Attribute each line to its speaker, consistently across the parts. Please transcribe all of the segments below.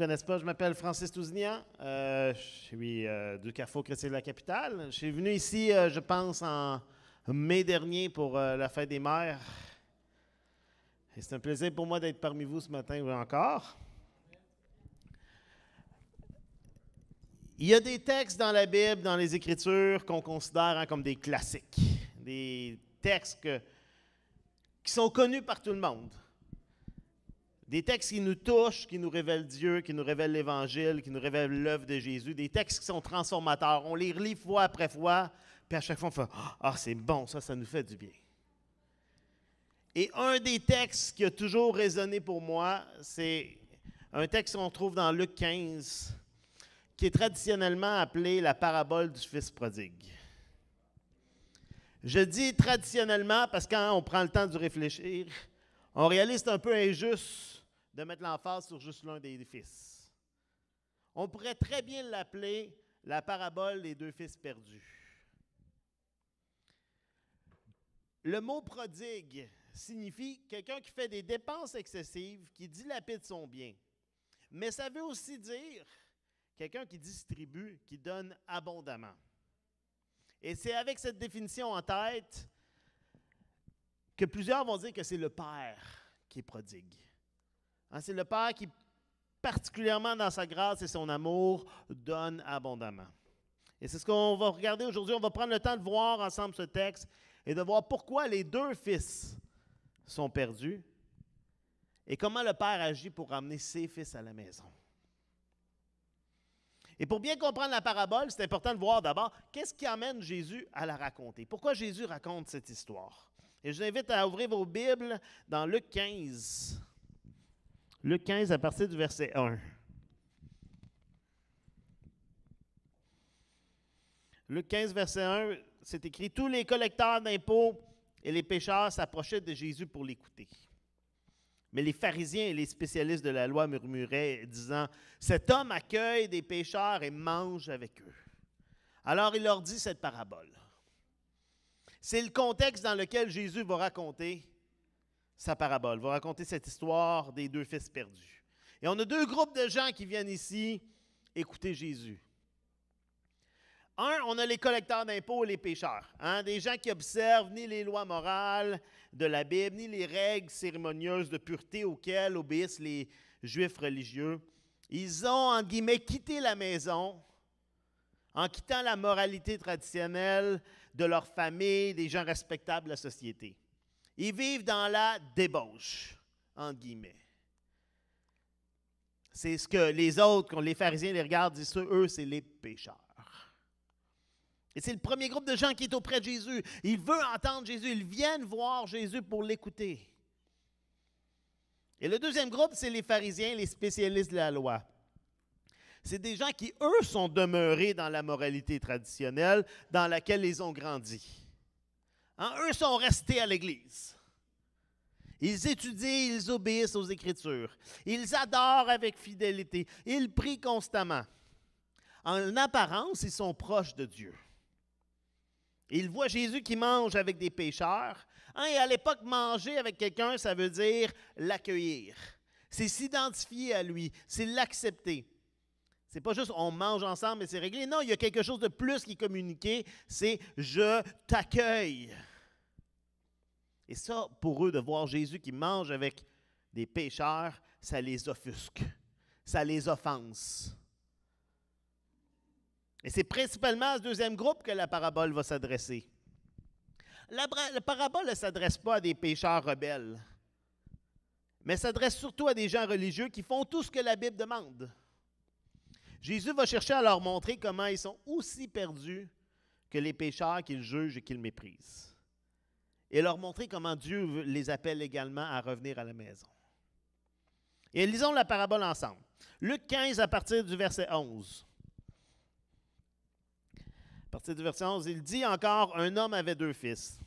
Speaker 1: connaissent pas, je m'appelle Francis Tousignan. Je suis du Carrefour Chrétien de la Capitale. Je suis venu ici, je pense, en mai dernier pour la fête des mères. Et c'est un plaisir pour moi d'être parmi vous ce matin encore. Il y a des textes dans la Bible, dans les Écritures, qu'on considère comme des classiques. Des textes qui sont connus par tout le monde. Des textes qui nous touchent, qui nous révèlent Dieu, qui nous révèlent l'Évangile, qui nous révèlent l'œuvre de Jésus. Des textes qui sont transformateurs. On les relit fois après fois, puis à chaque fois on fait « Ah, c'est bon, ça nous fait du bien ». Et un des textes qui a toujours résonné pour moi, c'est un texte qu'on trouve dans Luc 15, qui est traditionnellement appelé la parabole du fils prodigue. Je dis traditionnellement parce que quand on prend le temps de réfléchir, on réalise que c'est un peu injuste de mettre l'emphase sur juste l'un des fils. On pourrait très bien l'appeler la parabole des deux fils perdus. Le mot prodigue signifie quelqu'un qui fait des dépenses excessives, qui dilapide son bien. Mais ça veut aussi dire quelqu'un qui distribue, qui donne abondamment. Et c'est avec cette définition en tête que plusieurs vont dire que c'est le Père qui est prodigue. C'est le Père qui, particulièrement dans sa grâce et son amour, donne abondamment. Et c'est ce qu'on va regarder aujourd'hui. On va prendre le temps de voir ensemble ce texte et de voir pourquoi les deux fils sont perdus et comment le Père agit pour ramener ses fils à la maison. Et pour bien comprendre la parabole, c'est important de voir d'abord qu'est-ce qui amène Jésus à la raconter. Pourquoi Jésus raconte cette histoire? Et je vous invite à ouvrir vos Bibles dans Luc 15. Luc 15 à partir du verset 1. Luc 15, verset 1, c'est écrit « Tous les collecteurs d'impôts et les pécheurs s'approchaient de Jésus pour l'écouter. Mais les pharisiens et les spécialistes de la loi murmuraient, disant « Cet homme accueille des pécheurs et mange avec eux. » Alors il leur dit cette parabole. C'est le contexte dans lequel Jésus va raconter sa parabole, va raconter cette histoire des deux fils perdus. Et on a deux groupes de gens qui viennent ici écouter Jésus. On a les collecteurs d'impôts et les pécheurs. Des gens qui observent ni les lois morales de la Bible, ni les règles cérémonieuses de pureté auxquelles obéissent les Juifs religieux. Ils ont, entre guillemets, quitté la maison en quittant la moralité traditionnelle de leur famille, des gens respectables de la société. Ils vivent dans la débauche, entre guillemets. C'est ce que les autres, quand les pharisiens les regardent, disent eux, c'est les pécheurs. Et c'est le premier groupe de gens qui est auprès de Jésus. Ils veulent entendre Jésus, ils viennent voir Jésus pour l'écouter. Et le deuxième groupe, c'est les pharisiens, les spécialistes de la loi. C'est des gens qui, eux, sont demeurés dans la moralité traditionnelle dans laquelle ils ont grandi. Eux sont restés à l'Église. Ils étudient, ils obéissent aux Écritures. Ils adorent avec fidélité. Ils prient constamment. En apparence, ils sont proches de Dieu. Ils voient Jésus qui mange avec des pécheurs. Et à l'époque, manger avec quelqu'un, ça veut dire l'accueillir. C'est s'identifier à lui, c'est l'accepter. C'est pas juste on mange ensemble et c'est réglé. Non, il y a quelque chose de plus qui est communiqué, c'est « je t'accueille ». Et ça, pour eux, de voir Jésus qui mange avec des pécheurs, ça les offusque, ça les offense. Et c'est principalement à ce deuxième groupe que la parabole va s'adresser. La parabole ne s'adresse pas à des pécheurs rebelles, mais s'adresse surtout à des gens religieux qui font tout ce que la Bible demande. Jésus va chercher à leur montrer comment ils sont aussi perdus que les pécheurs qu'ils jugent et qu'ils méprisent. Et leur montrer comment Dieu les appelle également à revenir à la maison. Et lisons la parabole ensemble. Luc 15 à partir du verset 11. À partir du verset 11, il dit encore, un homme avait deux fils.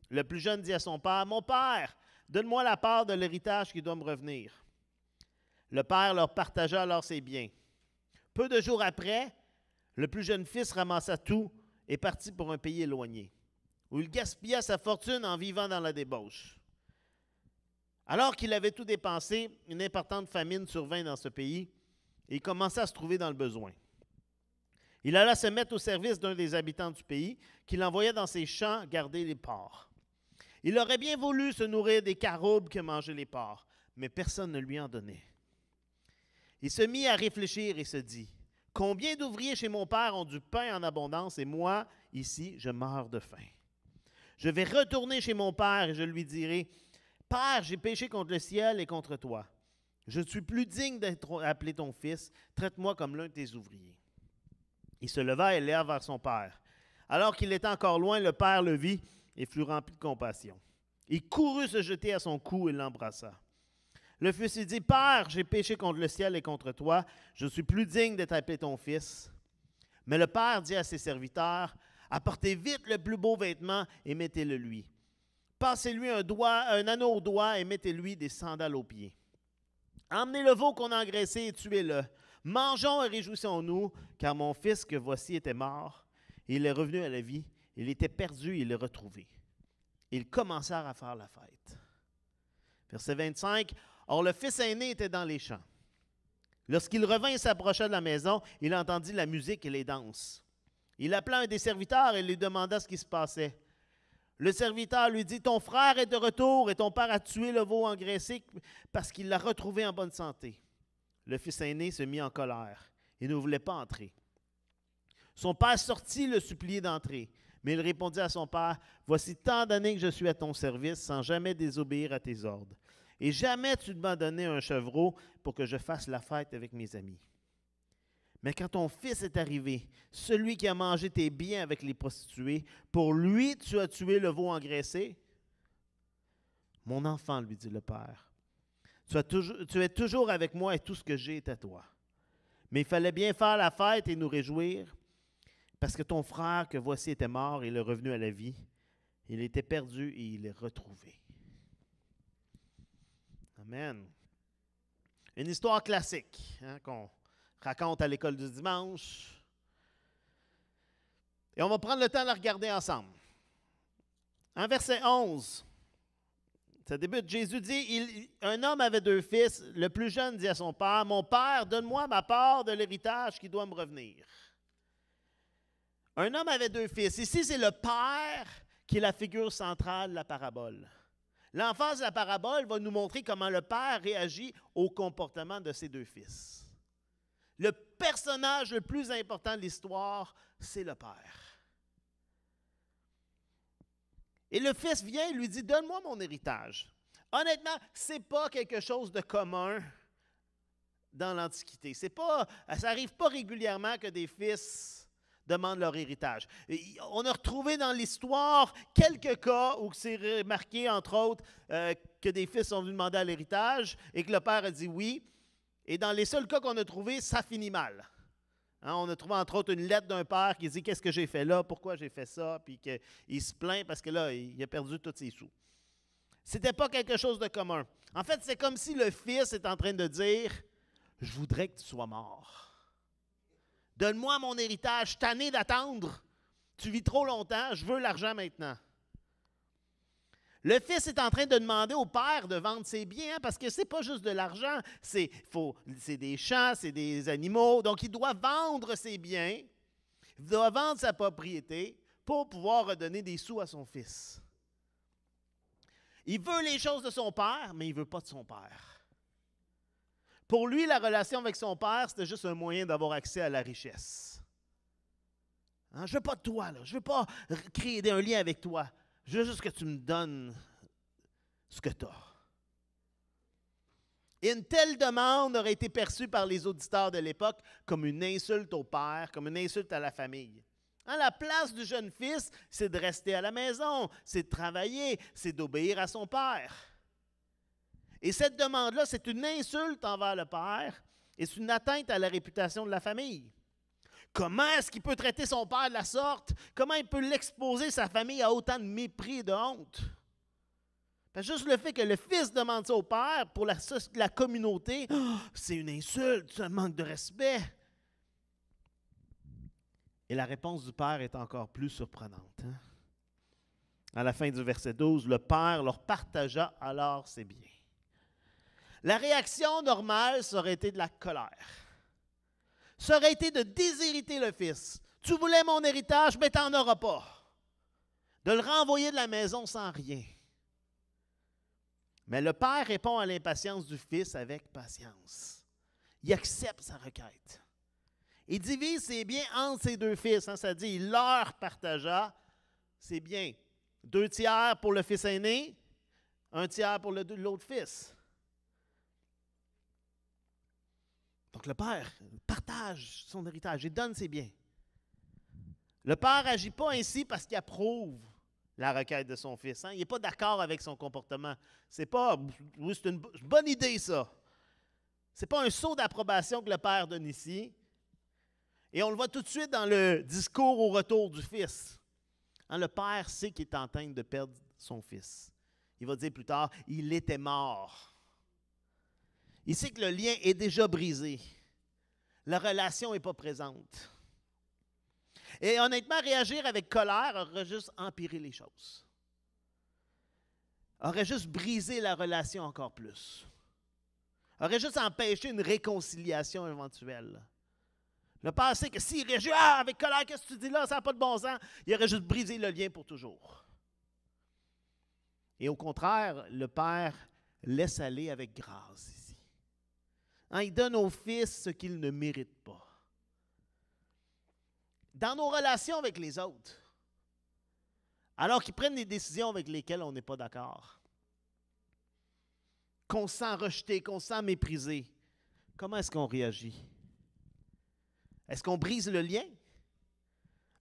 Speaker 1: Le plus jeune dit à son père, « Mon père, donne-moi la part de l'héritage qui doit me revenir. » Le père leur partagea alors ses biens. Peu de jours après, le plus jeune fils ramassa tout et partit pour un pays éloigné, où il gaspilla sa fortune en vivant dans la débauche. Alors qu'il avait tout dépensé, une importante famine survint dans ce pays, et il commença à se trouver dans le besoin. Il alla se mettre au service d'un des habitants du pays, qui l'envoyait dans ses champs garder les porcs. Il aurait bien voulu se nourrir des caroubes que mangeaient les porcs, mais personne ne lui en donnait. Il se mit à réfléchir et se dit, « Combien d'ouvriers chez mon père ont du pain en abondance et moi, ici, je meurs de faim. Je vais retourner chez mon père et je lui dirai, « Père, j'ai péché contre le ciel et contre toi. Je ne suis plus digne d'être appelé ton fils. Traite-moi comme l'un de tes ouvriers. » Il se leva et alla vers son père. Alors qu'il était encore loin, le père le vit et fut rempli de compassion. Il courut se jeter à son cou et l'embrassa. Le fils lui dit, « Père, j'ai péché contre le ciel et contre toi. Je ne suis plus digne d'être appelé ton fils. » Mais le père dit à ses serviteurs, « Apportez vite le plus beau vêtement et mettez-le lui. Passez-lui un anneau au doigt et mettez-lui des sandales aux pieds. Emmenez le veau qu'on a engraissé et tuez-le. Mangeons et réjouissons-nous, car mon fils que voici était mort, et il est revenu à la vie. Il était perdu et il est retrouvé. » Ils commencèrent à faire la fête. Verset 25, « Or le fils aîné était dans les champs. Lorsqu'il revint et s'approcha de la maison, il entendit la musique et les danses. Il appela un des serviteurs et lui demanda ce qui se passait. Le serviteur lui dit, « Ton frère est de retour et ton père a tué le veau engraissé parce qu'il l'a retrouvé en bonne santé. » Le fils aîné se mit en colère et ne voulait pas entrer. Son père sortit le supplier d'entrer, mais il répondit à son père, « Voici tant d'années que je suis à ton service sans jamais désobéir à tes ordres. Et jamais tu ne m'as donné un chevreau pour que je fasse la fête avec mes amis. Mais quand ton fils est arrivé, celui qui a mangé tes biens avec les prostituées, pour lui tu as tué le veau engraissé? » « Mon enfant, lui dit le père, tu es toujours avec moi et tout ce que j'ai est à toi. Mais il fallait bien faire la fête et nous réjouir, parce que ton frère que voici était mort et il est revenu à la vie. Il était perdu et il est retrouvé. » Amen. Une histoire classique qu'on raconte à l'école du dimanche. Et on va prendre le temps de la regarder ensemble. En verset 11, ça débute, Jésus dit, un homme avait 2 fils. Le plus jeune dit à son père, « Mon père, donne-moi ma part de l'héritage qui doit me revenir. » Un homme avait 2 fils. Ici, c'est le père qui est la figure centrale de la parabole. L'emphase de la parabole va nous montrer comment le père réagit au comportement de ses 2 fils. Le personnage le plus important de l'histoire, c'est le père. Et le fils vient et lui dit, « Donne-moi mon héritage. » Honnêtement, ce n'est pas quelque chose de commun dans l'Antiquité. Ça n'arrive pas régulièrement que des fils demandent leur héritage. Et on a retrouvé dans l'histoire quelques cas où c'est remarqué, entre autres, que des fils sont venus demander à l'héritage et que le père a dit oui. Et dans les seuls cas qu'on a trouvés, ça finit mal. On a trouvé, entre autres, une lettre d'un père qui dit « Qu'est-ce que j'ai fait là? Pourquoi j'ai fait ça? » Puis qu'il se plaint parce que là, il a perdu tous ses sous. Ce n'était pas quelque chose de commun. En fait, c'est comme si le fils est en train de dire « Je voudrais que tu sois mort. Donne-moi mon héritage, je suis tanné d'attendre. Tu vis trop longtemps, je veux l'argent maintenant. » Le fils est en train de demander au père de vendre ses biens parce que ce n'est pas juste de l'argent, c'est des champs, c'est des animaux. Donc, il doit vendre ses biens, il doit vendre sa propriété pour pouvoir redonner des sous à son fils. Il veut les choses de son père, mais il ne veut pas de son père. Pour lui, la relation avec son père, c'était juste un moyen d'avoir accès à la richesse. Je ne veux pas de toi, là. Je ne veux pas créer un lien avec toi. Je veux juste que tu me donnes ce que tu as. Et une telle demande aurait été perçue par les auditeurs de l'époque comme une insulte au père, comme une insulte à la famille. La place du jeune fils, c'est de rester à la maison, c'est de travailler, c'est d'obéir à son père. Et cette demande-là, c'est une insulte envers le père et c'est une atteinte à la réputation de la famille. Comment est-ce qu'il peut traiter son père de la sorte? Comment il peut l'exposer, sa famille, à autant de mépris et de honte? Juste le fait que le fils demande ça au père, pour la communauté, c'est une insulte, c'est un manque de respect. Et la réponse du père est encore plus surprenante. À la fin du verset 12, le père leur partagea alors ses biens. La réaction normale, ça aurait été de la colère. ça aurait été de déshériter le fils. Tu voulais mon héritage, mais tu n'en auras pas. De le renvoyer de la maison sans rien. Mais le père répond à l'impatience du fils avec patience. Il accepte sa requête. Il divise ses biens entre ses deux fils. Hein, ça dit, il leur partagea ses biens. 2 tiers pour le fils aîné, 1 tiers pour l'autre fils. Donc le père partage son héritage, il donne ses biens. Le père n'agit pas ainsi parce qu'il approuve la requête de son fils. Hein? Il n'est pas d'accord avec son comportement. C'est pas, oui, c'est une bonne idée ça. Ce n'est pas un saut d'approbation que le père donne ici. Et on le voit tout de suite dans le discours au retour du fils. Hein, le père sait qu'il est en train de perdre son fils. Il va dire plus tard, il était mort. Il sait que le lien est déjà brisé. La relation n'est pas présente. Et honnêtement, réagir avec colère aurait juste empiré les choses. Aurait juste brisé la relation encore plus. Aurait juste empêché une réconciliation éventuelle. Le père sait que s'il réagit avec colère, qu'est-ce que tu dis là, ça n'a pas de bon sens, il aurait juste brisé le lien pour toujours. Et au contraire, le père laisse aller avec grâce ici. Hein, il donne au fils ce qu'il ne mérite pas. Dans nos relations avec les autres, alors qu'ils prennent des décisions avec lesquelles on n'est pas d'accord, qu'on se sent rejeté, qu'on se sent méprisé, comment est-ce qu'on réagit? Est-ce qu'on brise le lien?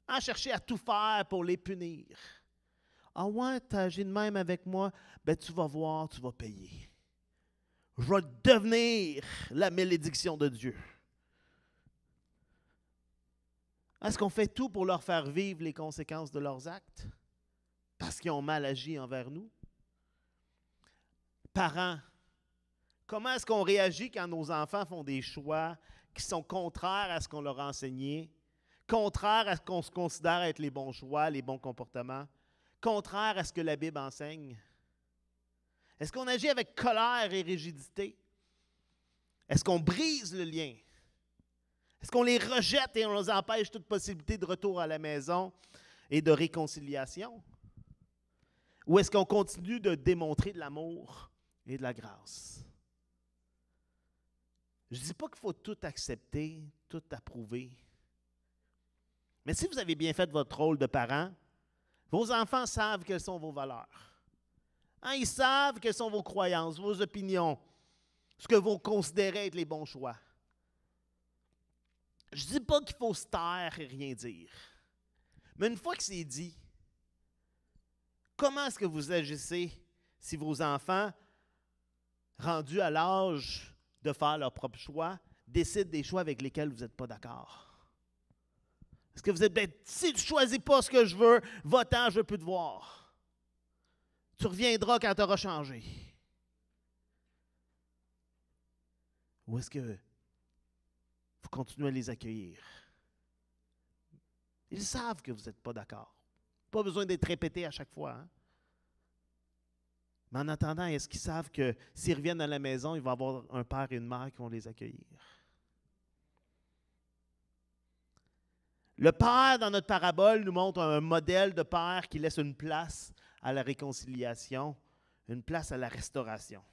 Speaker 1: En chercher à tout faire pour les punir. Ah ouais, tu as agi de même avec moi, ben tu vas voir, tu vas payer. Je vais devenir la malédiction de Dieu. Est-ce qu'on fait tout pour leur faire vivre les conséquences de leurs actes? Parce qu'ils ont mal agi envers nous? Parents, comment est-ce qu'on réagit quand nos enfants font des choix qui sont contraires à ce qu'on leur a enseigné, contraires à ce qu'on se considère être les bons choix, les bons comportements, contraires à ce que la Bible enseigne? Est-ce qu'on agit avec colère et rigidité? Est-ce qu'on brise le lien? Est-ce qu'on les rejette et on les empêche toute possibilité de retour à la maison et de réconciliation? Ou est-ce qu'on continue de démontrer de l'amour et de la grâce? Je ne dis pas qu'il faut tout accepter, tout approuver. Mais si vous avez bien fait votre rôle de parent, vos enfants savent quelles sont vos valeurs. Hein, ils savent quelles sont vos croyances, vos opinions, ce que vous considérez être les bons choix. Je ne dis pas qu'il faut se taire et rien dire. Mais une fois que c'est dit, comment est-ce que vous agissez si vos enfants, rendus à l'âge de faire leurs propres choix, décident des choix avec lesquels vous n'êtes pas d'accord? Est-ce que vous êtes bien, si tu ne choisis pas ce que je veux, va-t'en, je ne veux plus te voir. Tu reviendras quand tu auras changé. Ou est-ce que vous continuez à les accueillir? Ils savent que vous n'êtes pas d'accord. Pas besoin d'être répété à chaque fois. Hein? Mais en attendant, est-ce qu'ils savent que s'ils reviennent à la maison, il va y avoir un père et une mère qui vont les accueillir? Le père, dans notre parabole, nous montre un modèle de père qui laisse une place à la réconciliation, une place à la restauration.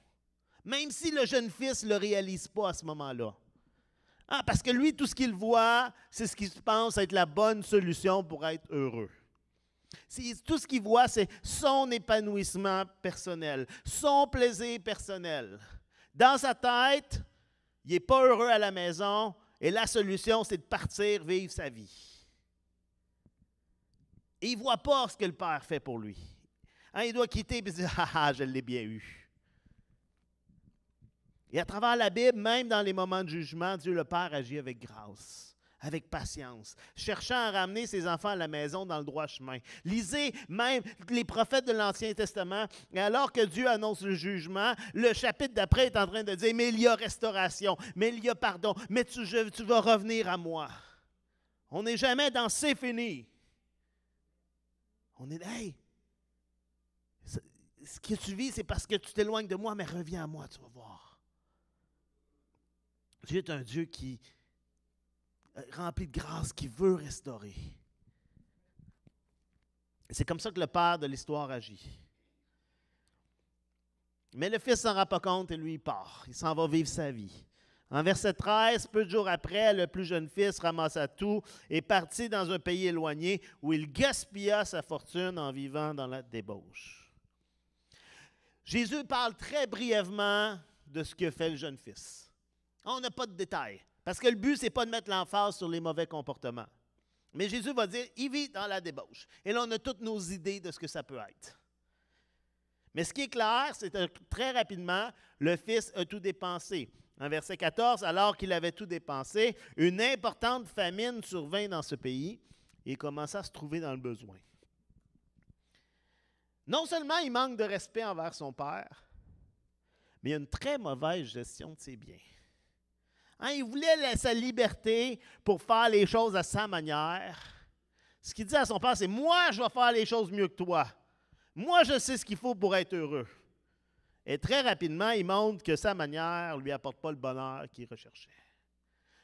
Speaker 1: Même si le jeune fils ne le réalise pas à ce moment-là. Ah, parce que lui, tout ce qu'il voit, c'est ce qu'il pense être la bonne solution pour être heureux. Tout ce qu'il voit, c'est son épanouissement personnel, son plaisir personnel. Dans sa tête, il n'est pas heureux à la maison et la solution, c'est de partir vivre sa vie. Et il ne voit pas ce que le Père fait pour lui. Hein, il doit quitter et dire « Ah, je l'ai bien eu ». Et à travers la Bible, même dans les moments de jugement, Dieu le Père agit avec grâce, avec patience, cherchant à ramener ses enfants à la maison dans le droit chemin. Lisez même les prophètes de l'Ancien Testament, et alors que Dieu annonce le jugement, le chapitre d'après est en train de dire « Mais il y a restauration, mais il y a pardon, mais tu vas revenir à moi. » On n'est jamais dans « c'est fini ». On est « Hey, ce que tu vis, c'est parce que tu t'éloignes de moi, mais reviens à moi, tu vas voir. » Dieu est un Dieu qui rempli de grâce, qui veut restaurer. C'est comme ça que le père de l'histoire agit. Mais le fils s'en rend pas compte et lui, il part. Il s'en va vivre sa vie. En verset 13, peu de jours après, le plus jeune fils ramassa tout et partit dans un pays éloigné où il gaspilla sa fortune en vivant dans la débauche. Jésus parle très brièvement de ce que fait le jeune fils. On n'a pas de détails, parce que le but, ce n'est pas de mettre l'emphase sur les mauvais comportements. Mais Jésus va dire, il vit dans la débauche. Et là, on a toutes nos idées de ce que ça peut être. Mais ce qui est clair, c'est que très rapidement, le fils a tout dépensé. En verset 14, alors qu'il avait tout dépensé, une importante famine survint dans ce pays et il commença à se trouver dans le besoin. Non seulement il manque de respect envers son père, mais il a une très mauvaise gestion de ses biens. Il voulait sa liberté pour faire les choses à sa manière. Ce qu'il dit à son père, c'est « Moi, je vais faire les choses mieux que toi. Moi, je sais ce qu'il faut pour être heureux. » Et très rapidement, il montre que sa manière ne lui apporte pas le bonheur qu'il recherchait.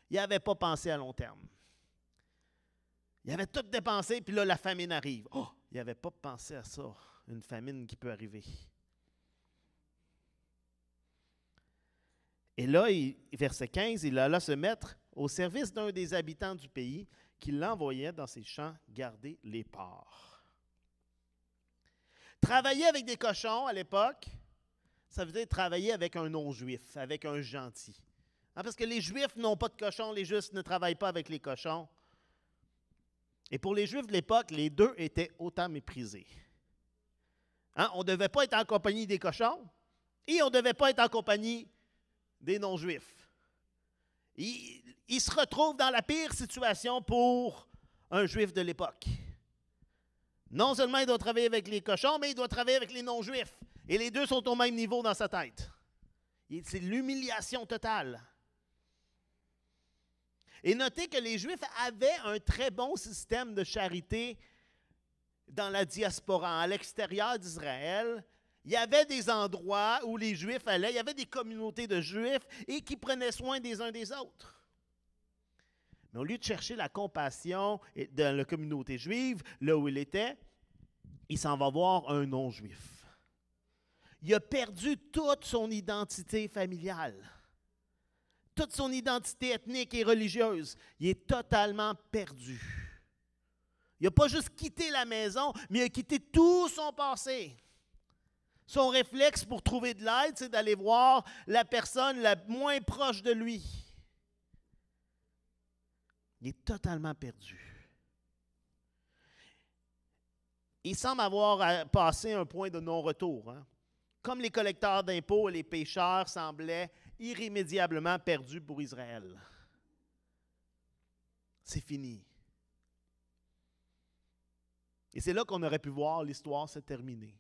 Speaker 1: Il n'avait pas pensé à long terme. Il avait tout dépensé, puis là, la famine arrive. Oh, il n'avait pas pensé à ça, une famine qui peut arriver. Et là, verset 15, il alla se mettre au service d'un des habitants du pays qui l'envoyait dans ses champs garder les porcs. Travailler avec des cochons à l'époque, ça veut dire travailler avec un non-juif, avec un gentil. Parce que les Juifs n'ont pas de cochons, les Juifs ne travaillent pas avec les cochons. Et pour les Juifs de l'époque, les deux étaient autant méprisés. On ne devait pas être en compagnie des cochons et on ne devait pas être en compagnie des non-juifs. Il se retrouve dans la pire situation pour un juif de l'époque. Non seulement il doit travailler avec les cochons, mais il doit travailler avec les non-juifs. Et les deux sont au même niveau dans sa tête. C'est l'humiliation totale. Et notez que les Juifs avaient un très bon système de charité dans la diaspora, à l'extérieur d'Israël. Il y avait des endroits où les Juifs allaient, il y avait des communautés de Juifs et qui prenaient soin des uns des autres. Mais au lieu de chercher la compassion dans la communauté juive, là où il était, il s'en va voir un non-juif. Il a perdu toute son identité familiale, toute son identité ethnique et religieuse. Il est totalement perdu. Il n'a pas juste quitté la maison, mais il a quitté tout son passé. Son réflexe pour trouver de l'aide, c'est d'aller voir la personne la moins proche de lui. Il est totalement perdu. Il semble avoir passé un point de non-retour. Comme les collecteurs d'impôts et les pécheurs semblaient irrémédiablement perdus pour Israël. C'est fini. Et c'est là qu'on aurait pu voir l'histoire se terminer.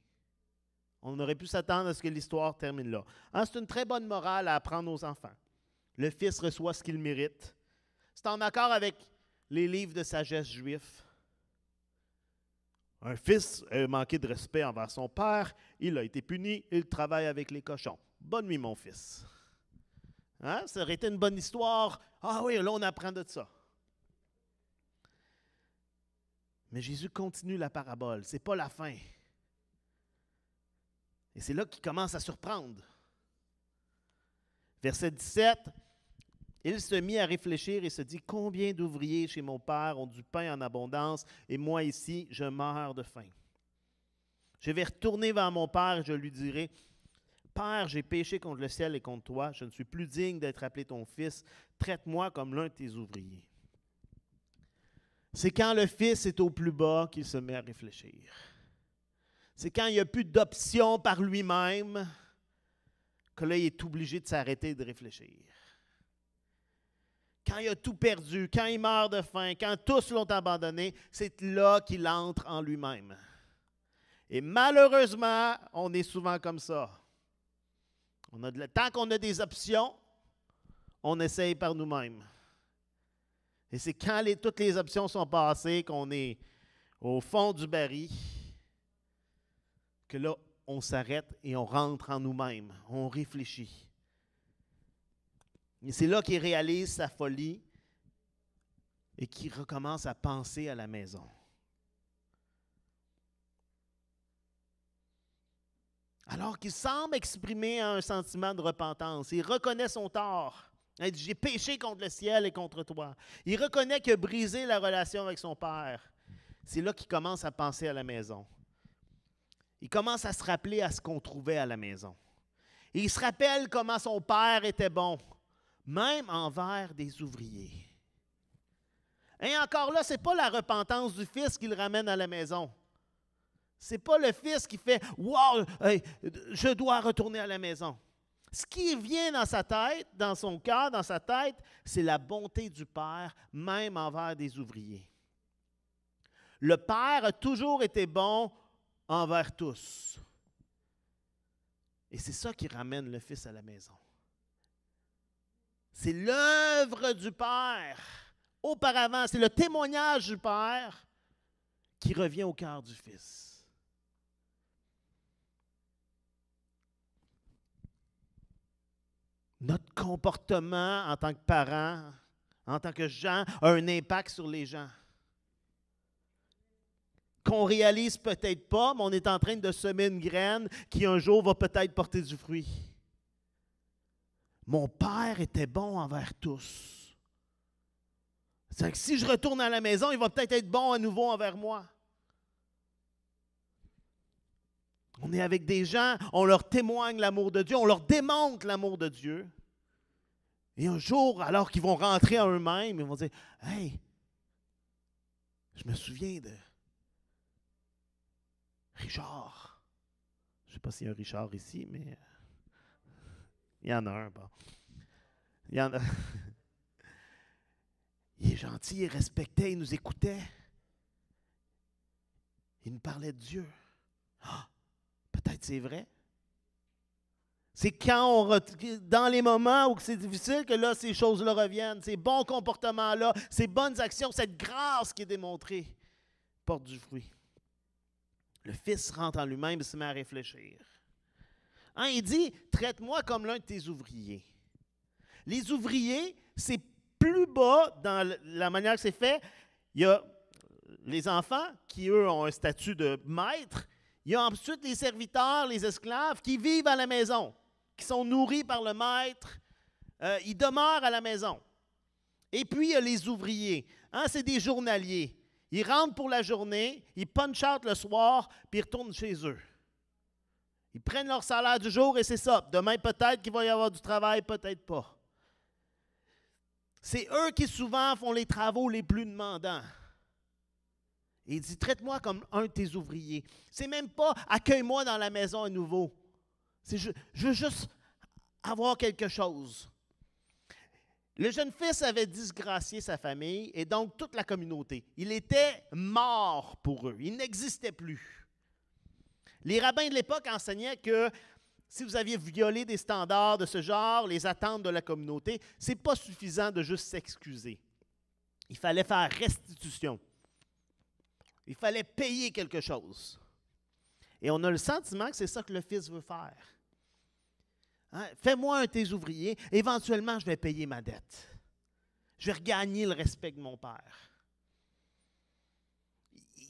Speaker 1: On aurait pu s'attendre à ce que l'histoire termine là. C'est une très bonne morale à apprendre aux enfants. Le fils reçoit ce qu'il mérite. C'est en accord avec les livres de sagesse juifs. Un fils a manqué de respect envers son père, il a été puni, il travaille avec les cochons. Bonne nuit, mon fils. Ça aurait été une bonne histoire. Ah oui, là, on apprend de ça. Mais Jésus continue la parabole. Ce n'est pas la fin. Et c'est là qu'il commence à surprendre. Verset 17, il se mit à réfléchir et se dit, « Combien d'ouvriers chez mon père ont du pain en abondance, et moi ici, je meurs de faim. Je vais retourner vers mon père et je lui dirai, « Père, j'ai péché contre le ciel et contre toi, je ne suis plus digne d'être appelé ton fils, traite-moi comme l'un de tes ouvriers. » C'est quand le fils est au plus bas qu'il se met à réfléchir. C'est quand il n'y a plus d'option par lui-même que là, il est obligé de s'arrêter et de réfléchir. Quand il a tout perdu, quand il meurt de faim, quand tous l'ont abandonné, c'est là qu'il entre en lui-même. Et malheureusement, on est souvent comme ça. Tant qu'on a des options, on essaye par nous-mêmes. Et c'est quand toutes les options sont passées, qu'on est au fond du baril, que là, on s'arrête et on rentre en nous-mêmes, on réfléchit. Et c'est là qu'il réalise sa folie et qui recommence à penser à la maison. Alors qu'il semble exprimer un sentiment de repentance, il reconnaît son tort. Il dit, j'ai péché contre le ciel et contre toi. Il reconnaît qu'il a brisé la relation avec son père. C'est là qu'il commence à penser à la maison. Il commence à se rappeler à ce qu'on trouvait à la maison. Et il se rappelle comment son père était bon, même envers des ouvriers. Et encore là, ce n'est pas la repentance du fils qui le ramène à la maison. Ce n'est pas le fils qui fait « Wow, hey, je dois retourner à la maison ». Ce qui vient dans sa tête, dans son cœur, dans sa tête, c'est la bonté du Père, même envers des ouvriers. Le Père a toujours été bon envers tous. Et c'est ça qui ramène le Fils à la maison. C'est l'œuvre du Père. Auparavant, c'est le témoignage du Père qui revient au cœur du Fils. Notre comportement en tant que parents, en tant que gens, a un impact sur les gens. Qu'on réalise peut-être pas, mais on est en train de semer une graine qui un jour va peut-être porter du fruit. Mon père était bon envers tous. C'est que si je retourne à la maison, il va peut-être être bon à nouveau envers moi. On est avec des gens, on leur témoigne l'amour de Dieu, on leur démontre l'amour de Dieu. Et un jour, alors qu'ils vont rentrer en eux-mêmes, ils vont dire « Hey, je me souviens de Richard. » Je ne sais pas s'il y a un Richard ici, mais il y en a un. Bon. Il y en a. Il est gentil, il respectait, il nous écoutait. Il nous parlait de Dieu. Ah, peut-être c'est vrai. C'est quand dans les moments où c'est difficile que là, ces choses-là reviennent. Ces bons comportements-là, ces bonnes actions, cette grâce qui est démontrée porte du fruit. Le Fils rentre en lui-même et se met à réfléchir. Hein, il dit, traite-moi comme l'un de tes ouvriers. Les ouvriers, c'est plus bas dans la manière que c'est fait. Il y a les enfants qui, eux, ont un statut de maître. Il y a ensuite les serviteurs, les esclaves qui vivent à la maison, qui sont nourris par le maître. Ils demeurent à la maison. Et puis, il y a les ouvriers. Hein, c'est des journaliers. Ils rentrent pour la journée, ils punch out le soir, puis ils retournent chez eux. Ils prennent leur salaire du jour et c'est ça. Demain, peut-être qu'il va y avoir du travail, peut-être pas. C'est eux qui souvent font les travaux les plus demandants. Et il dit, traite-moi comme un de tes ouvriers. C'est même pas, accueille-moi dans la maison à nouveau. C'est, je veux juste avoir quelque chose. Le jeune fils avait disgracié sa famille et donc toute la communauté. Il était mort pour eux. Il n'existait plus. Les rabbins de l'époque enseignaient que si vous aviez violé des standards de ce genre, les attentes de la communauté, ce n'est pas suffisant de juste s'excuser. Il fallait faire restitution. Il fallait payer quelque chose. Et on a le sentiment que c'est ça que le Fils veut faire. Hein? Fais-moi un de tes ouvriers, éventuellement je vais payer ma dette. Je vais regagner le respect de mon Père.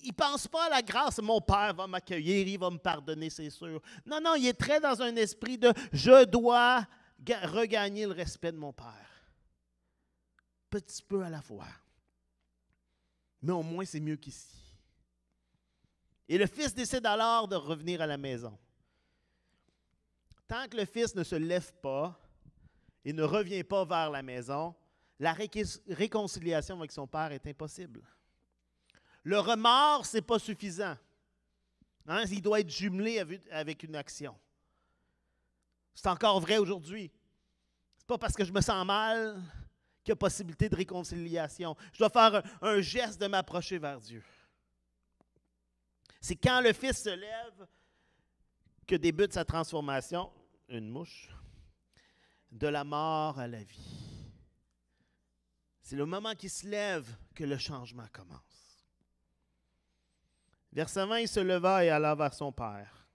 Speaker 1: Il ne pense pas à la grâce, mon Père va m'accueillir, il va me pardonner, c'est sûr. Non, non, il est très dans un esprit de je dois regagner le respect de mon Père. Petit peu à la fois. Mais au moins, c'est mieux qu'ici. Et le Fils décide alors de revenir à la maison. Tant que le Fils ne se lève pas et ne revient pas vers la maison, la réconciliation avec son Père est impossible. Le remords, ce n'est pas suffisant. Hein? Il doit être jumelé avec une action. C'est encore vrai aujourd'hui. Ce n'est pas parce que je me sens mal qu'il y a possibilité de réconciliation. Je dois faire un geste de m'approcher vers Dieu. C'est quand le Fils se lève que débute sa transformation, une mouche, de la mort à la vie. C'est le moment qu'il se lève que le changement commence. Verset 20, il se leva et alla vers son père.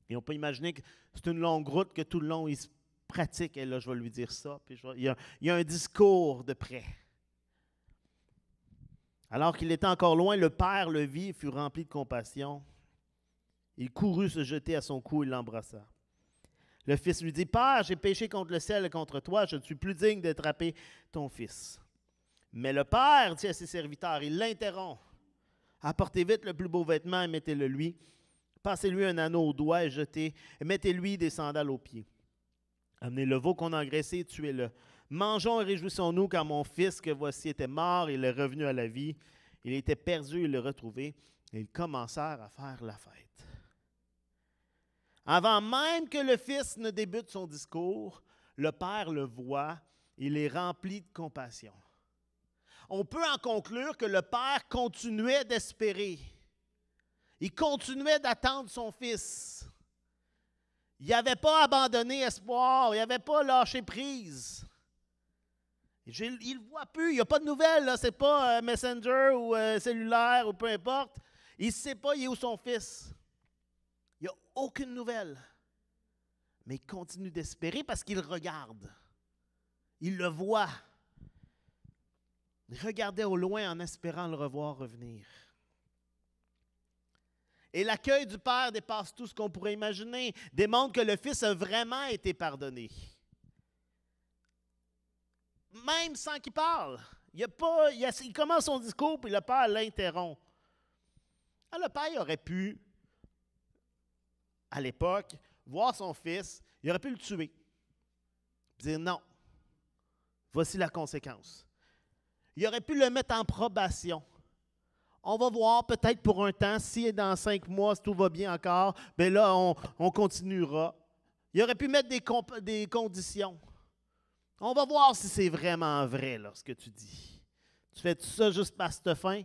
Speaker 1: Et on peut imaginer que c'est une longue route, que tout le long, il se pratique. Et là, je vais lui dire ça. Puis il y a un discours de près. Alors qu'il était encore loin, le père le vit et fut rempli de compassion. Il courut se jeter à son cou et l'embrassa. Le fils lui dit, « Père, j'ai péché contre le ciel et contre toi, je ne suis plus digne d'attraper ton fils. » Mais le père dit à ses serviteurs, il l'interrompt. « Apportez vite le plus beau vêtement et mettez-le lui. Passez-lui un anneau au doigt et mettez-lui des sandales aux pieds. Amenez le veau qu'on a engraissé et tuez-le. Mangeons et réjouissons-nous car mon fils que voici était mort et il est revenu à la vie. Il était perdu et il l'a retrouvé. » Et ils commencèrent à faire la fête. Avant même que le fils ne débute son discours, le père le voit, il est rempli de compassion. On peut en conclure que le père continuait d'espérer. Il continuait d'attendre son fils. Il n'avait pas abandonné espoir, il n'avait pas lâché prise. Il ne le voit plus, il n'y a pas de nouvelles, ce n'est pas Messenger ou cellulaire ou peu importe. Il ne sait pas il est où son fils. Il n'y a aucune nouvelle. Mais il continue d'espérer parce qu'il regarde. Il le voit. Il regardait au loin en espérant le revoir revenir. Et l'accueil du Père dépasse tout ce qu'on pourrait imaginer, démontre que le Fils a vraiment été pardonné. Même sans qu'il parle. Il commence son discours, puis le Père l'interrompt. Alors, le Père aurait pu, à l'époque, voir son fils, il aurait pu le tuer. Dire non, voici la conséquence. Il aurait pu le mettre en probation. On va voir peut-être pour un temps, si dans 5 mois, si tout va bien encore, bien là, on continuera. Il aurait pu mettre des conditions. On va voir si c'est vraiment vrai, là, ce que tu dis. Tu fais tout ça juste par cette fin?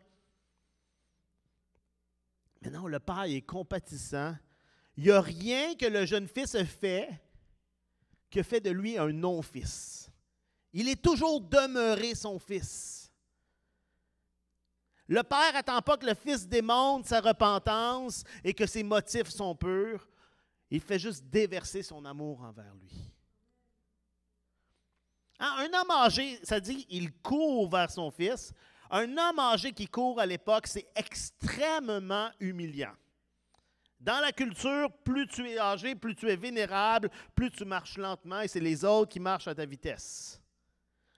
Speaker 1: Mais non, le Père est compatissant. Il n'y a rien que le jeune fils a fait qui fait de lui un non-fils. Il est toujours demeuré son fils. Le Père n'attend pas que le Fils démontre sa repentance et que ses motifs sont purs. Il fait juste déverser son amour envers lui. Un homme âgé, ça dit, il court vers son fils. Un homme âgé qui court à l'époque, c'est extrêmement humiliant. Dans la culture, plus tu es âgé, plus tu es vénérable, plus tu marches lentement et c'est les autres qui marchent à ta vitesse.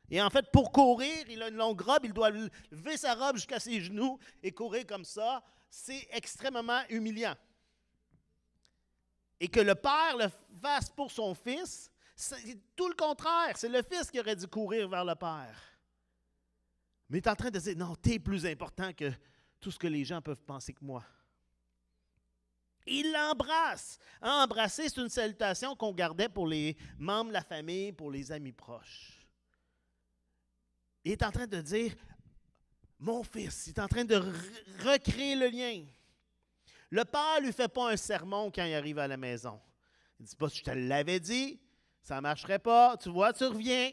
Speaker 1: Et en fait, pour courir, il a une longue robe, il doit lever sa robe jusqu'à ses genoux et courir comme ça. C'est extrêmement humiliant. Et que le père le fasse pour son fils, c'est tout le contraire. C'est le fils qui aurait dû courir vers le père. Mais il est en train de dire, non, tu es plus important que tout ce que les gens peuvent penser que moi. Il l'embrasse. Embrasser, c'est une salutation qu'on gardait pour les membres de la famille, pour les amis proches. Il est en train de dire, mon fils, il est en train de recréer le lien. Le père ne lui fait pas un sermon quand il arrive à la maison. Il ne dit pas, je te l'avais dit, ça ne marcherait pas, tu vois, tu reviens.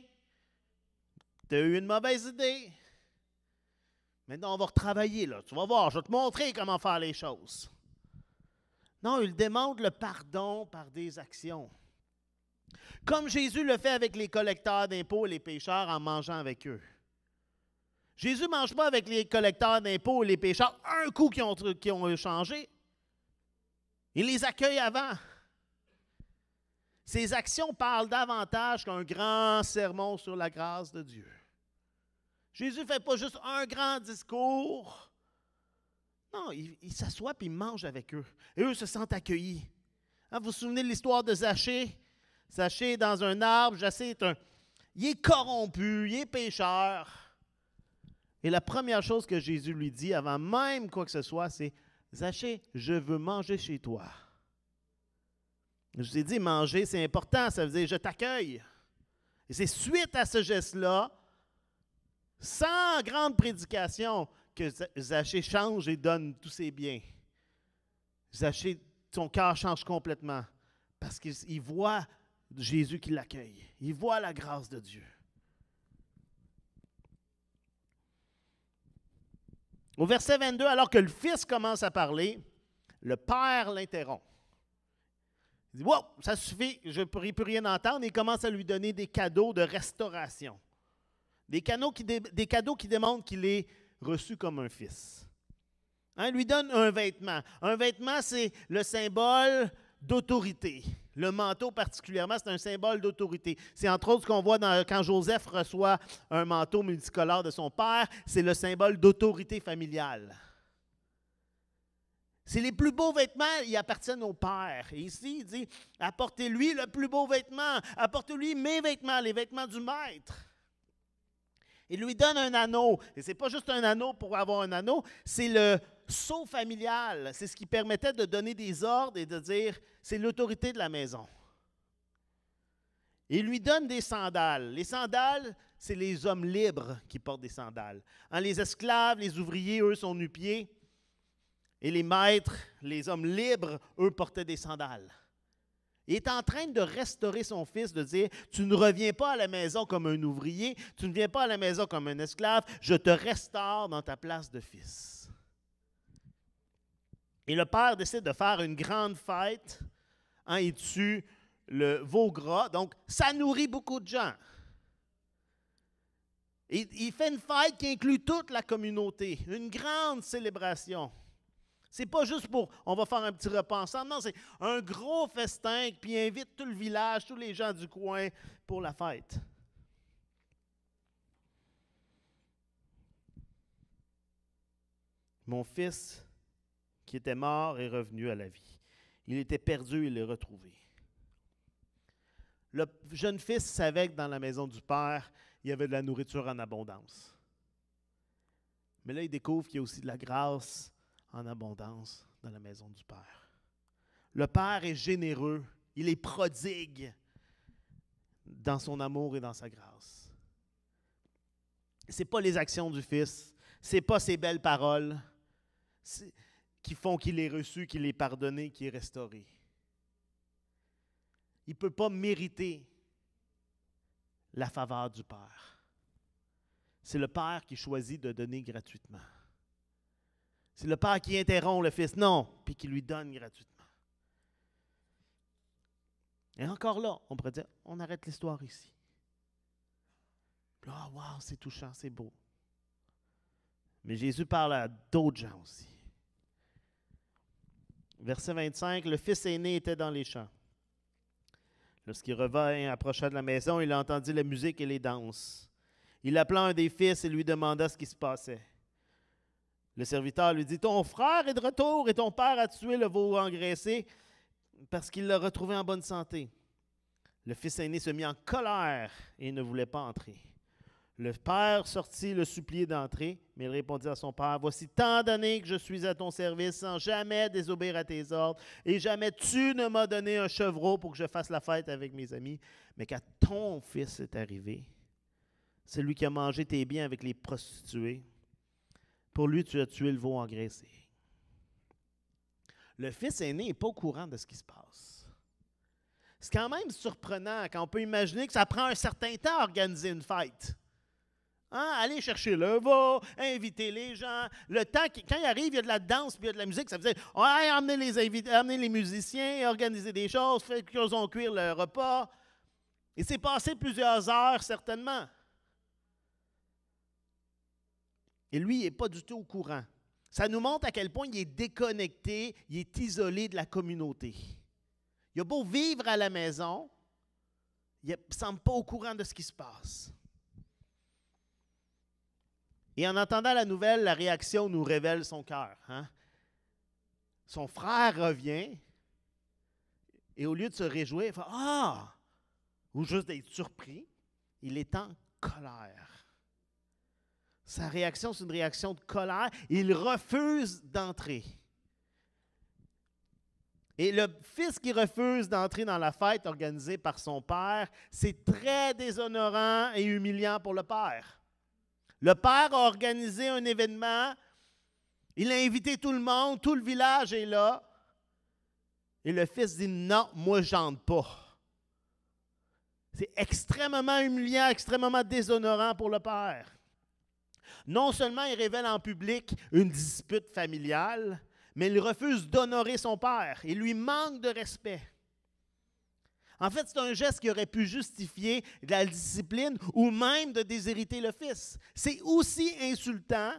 Speaker 1: Tu as eu une mauvaise idée. Maintenant, on va retravailler, là. Tu vas voir, je vais te montrer comment faire les choses. Non, il demande le pardon par des actions. Comme Jésus le fait avec les collecteurs d'impôts et les pécheurs en mangeant avec eux. Jésus ne mange pas avec les collecteurs d'impôts et les pécheurs un coup qui ont changé. Il les accueille avant. Ses actions parlent davantage qu'un grand sermon sur la grâce de Dieu. Jésus ne fait pas juste un grand discours. Non, il s'assoit et il mange avec eux. Et eux se sentent accueillis. Vous vous souvenez de l'histoire de Zachée? Zachée est dans un arbre. Zachée il est corrompu, il est pécheur. Et la première chose que Jésus lui dit, avant même quoi que ce soit, c'est « Zachée, je veux manger chez toi. » Je vous ai dit, manger, c'est important, ça veut dire « je t'accueille ». Et c'est suite à ce geste-là, sans grande prédication, que Zachée change et donne tous ses biens. Zachée, son cœur change complètement parce qu'il voit Jésus qui l'accueille. Il voit la grâce de Dieu. Au verset 22, alors que le fils commence à parler, le père l'interrompt. Il dit, « Wow, ça suffit, je ne pourrai plus rien entendre. » Et il commence à lui donner des cadeaux de restauration. Des cadeaux qui démontrent qu'il est reçu comme un fils. Hein, il lui donne un vêtement. Un vêtement, c'est le symbole d'autorité. Le manteau, particulièrement, c'est un symbole d'autorité. C'est entre autres ce qu'on voit quand Joseph reçoit un manteau multicolore de son père, c'est le symbole d'autorité familiale. C'est les plus beaux vêtements, ils appartiennent au père. Et ici, il dit, apportez-lui le plus beau vêtement, apportez-lui mes vêtements, les vêtements du maître. Il lui donne un anneau. Et ce n'est pas juste un anneau pour avoir un anneau, c'est le sceau familial. C'est ce qui permettait de donner des ordres et de dire, c'est l'autorité de la maison. Il lui donne des sandales. Les sandales, c'est les hommes libres qui portent des sandales. Hein, les esclaves, les ouvriers, eux, sont nu-pieds. Et les maîtres, les hommes libres, eux, portaient des sandales. Il est en train de restaurer son fils, de dire, tu ne reviens pas à la maison comme un ouvrier, tu ne viens pas à la maison comme un esclave, je te restaure dans ta place de fils. Et le père décide de faire une grande fête, hein, il tue le veau gras, donc ça nourrit beaucoup de gens. Et il fait une fête qui inclut toute la communauté, une grande célébration. C'est pas juste pour, on va faire un petit repas ensemble. Non, c'est un gros festin, puis il invite tout le village, tous les gens du coin pour la fête. Mon fils, qui était mort, est revenu à la vie. Il était perdu, il l'est retrouvé. Le jeune fils savait que dans la maison du père, il y avait de la nourriture en abondance. Mais là, il découvre qu'il y a aussi de la grâce en abondance dans la maison du Père. Le Père est généreux, il est prodigue dans son amour et dans sa grâce. Ce n'est pas les actions du Fils, ce n'est pas ses belles paroles qui font qu'il est reçu, qu'il est pardonné, qu'il est restauré. Il ne peut pas mériter la faveur du Père. C'est le Père qui choisit de donner gratuitement. C'est le Père qui interrompt le Fils, non, puis qui lui donne gratuitement. Et encore là, on pourrait dire, on arrête l'histoire ici. Ah, wow, c'est touchant, c'est beau. Mais Jésus parle à d'autres gens aussi. Verset 25, le fils aîné était dans les champs. Lorsqu'il revint et approcha de la maison, il entendit la musique et les danses. Il appela un des fils et lui demanda ce qui se passait. Le serviteur lui dit, ton frère est de retour et ton père a tué le veau engraissé parce qu'il l'a retrouvé en bonne santé. Le fils aîné se mit en colère et ne voulait pas entrer. Le père sortit le supplier d'entrer, mais il répondit à son père, voici tant d'années que je suis à ton service sans jamais désobéir à tes ordres et jamais tu ne m'as donné un chevreau pour que je fasse la fête avec mes amis, mais quand ton fils est arrivé, celui qui a mangé tes biens avec les prostituées, pour lui, tu as tué le veau engraissé. Le fils aîné n'est pas au courant de ce qui se passe. C'est quand même surprenant quand on peut imaginer que ça prend un certain temps à organiser une fête. Hein? Aller chercher le veau, inviter les gens. Le temps, quand il arrive, il y a de la danse puis il y a de la musique. Ça veut dire amener les musiciens, organiser des choses, faire qu'ils ont cuire le repas. Et c'est passé plusieurs heures, certainement. Et lui, il n'est pas du tout au courant. Ça nous montre à quel point il est déconnecté, il est isolé de la communauté. Il a beau vivre à la maison, il ne semble pas au courant de ce qui se passe. Et en entendant la nouvelle, la réaction nous révèle son cœur. Hein? Son frère revient, et au lieu de se réjouir, il fait « Ah! » ou juste d'être surpris, il est en colère. Sa réaction, c'est une réaction de colère. Il refuse d'entrer. Et le fils qui refuse d'entrer dans la fête organisée par son père, c'est très déshonorant et humiliant pour le père. Le père a organisé un événement, il a invité tout le monde, tout le village est là. Et le fils dit, non, moi je n'entre pas. C'est extrêmement humiliant, extrêmement déshonorant pour le père. Non seulement il révèle en public une dispute familiale, mais il refuse d'honorer son père. Il lui manque de respect. En fait, c'est un geste qui aurait pu justifier de la discipline ou même de déshériter le fils. C'est aussi insultant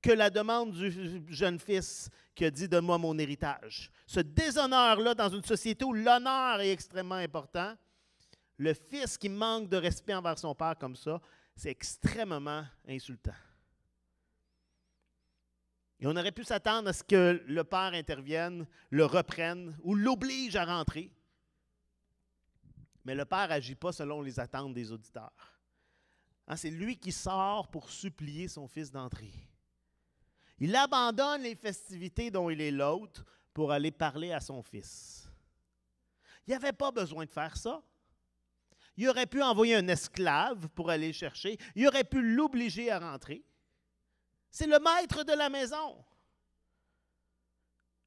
Speaker 1: que la demande du jeune fils qui a dit « Donne-moi mon héritage ». Ce déshonneur-là, dans une société où l'honneur est extrêmement important, le fils qui manque de respect envers son père comme ça, c'est extrêmement insultant. Et on aurait pu s'attendre à ce que le père intervienne, le reprenne ou l'oblige à rentrer. Mais le père n'agit pas selon les attentes des auditeurs. Hein, c'est lui qui sort pour supplier son fils d'entrer. Il abandonne les festivités dont il est l'hôte pour aller parler à son fils. Il n'avait pas besoin de faire ça. Il aurait pu envoyer un esclave pour aller le chercher. Il aurait pu l'obliger à rentrer. C'est le maître de la maison.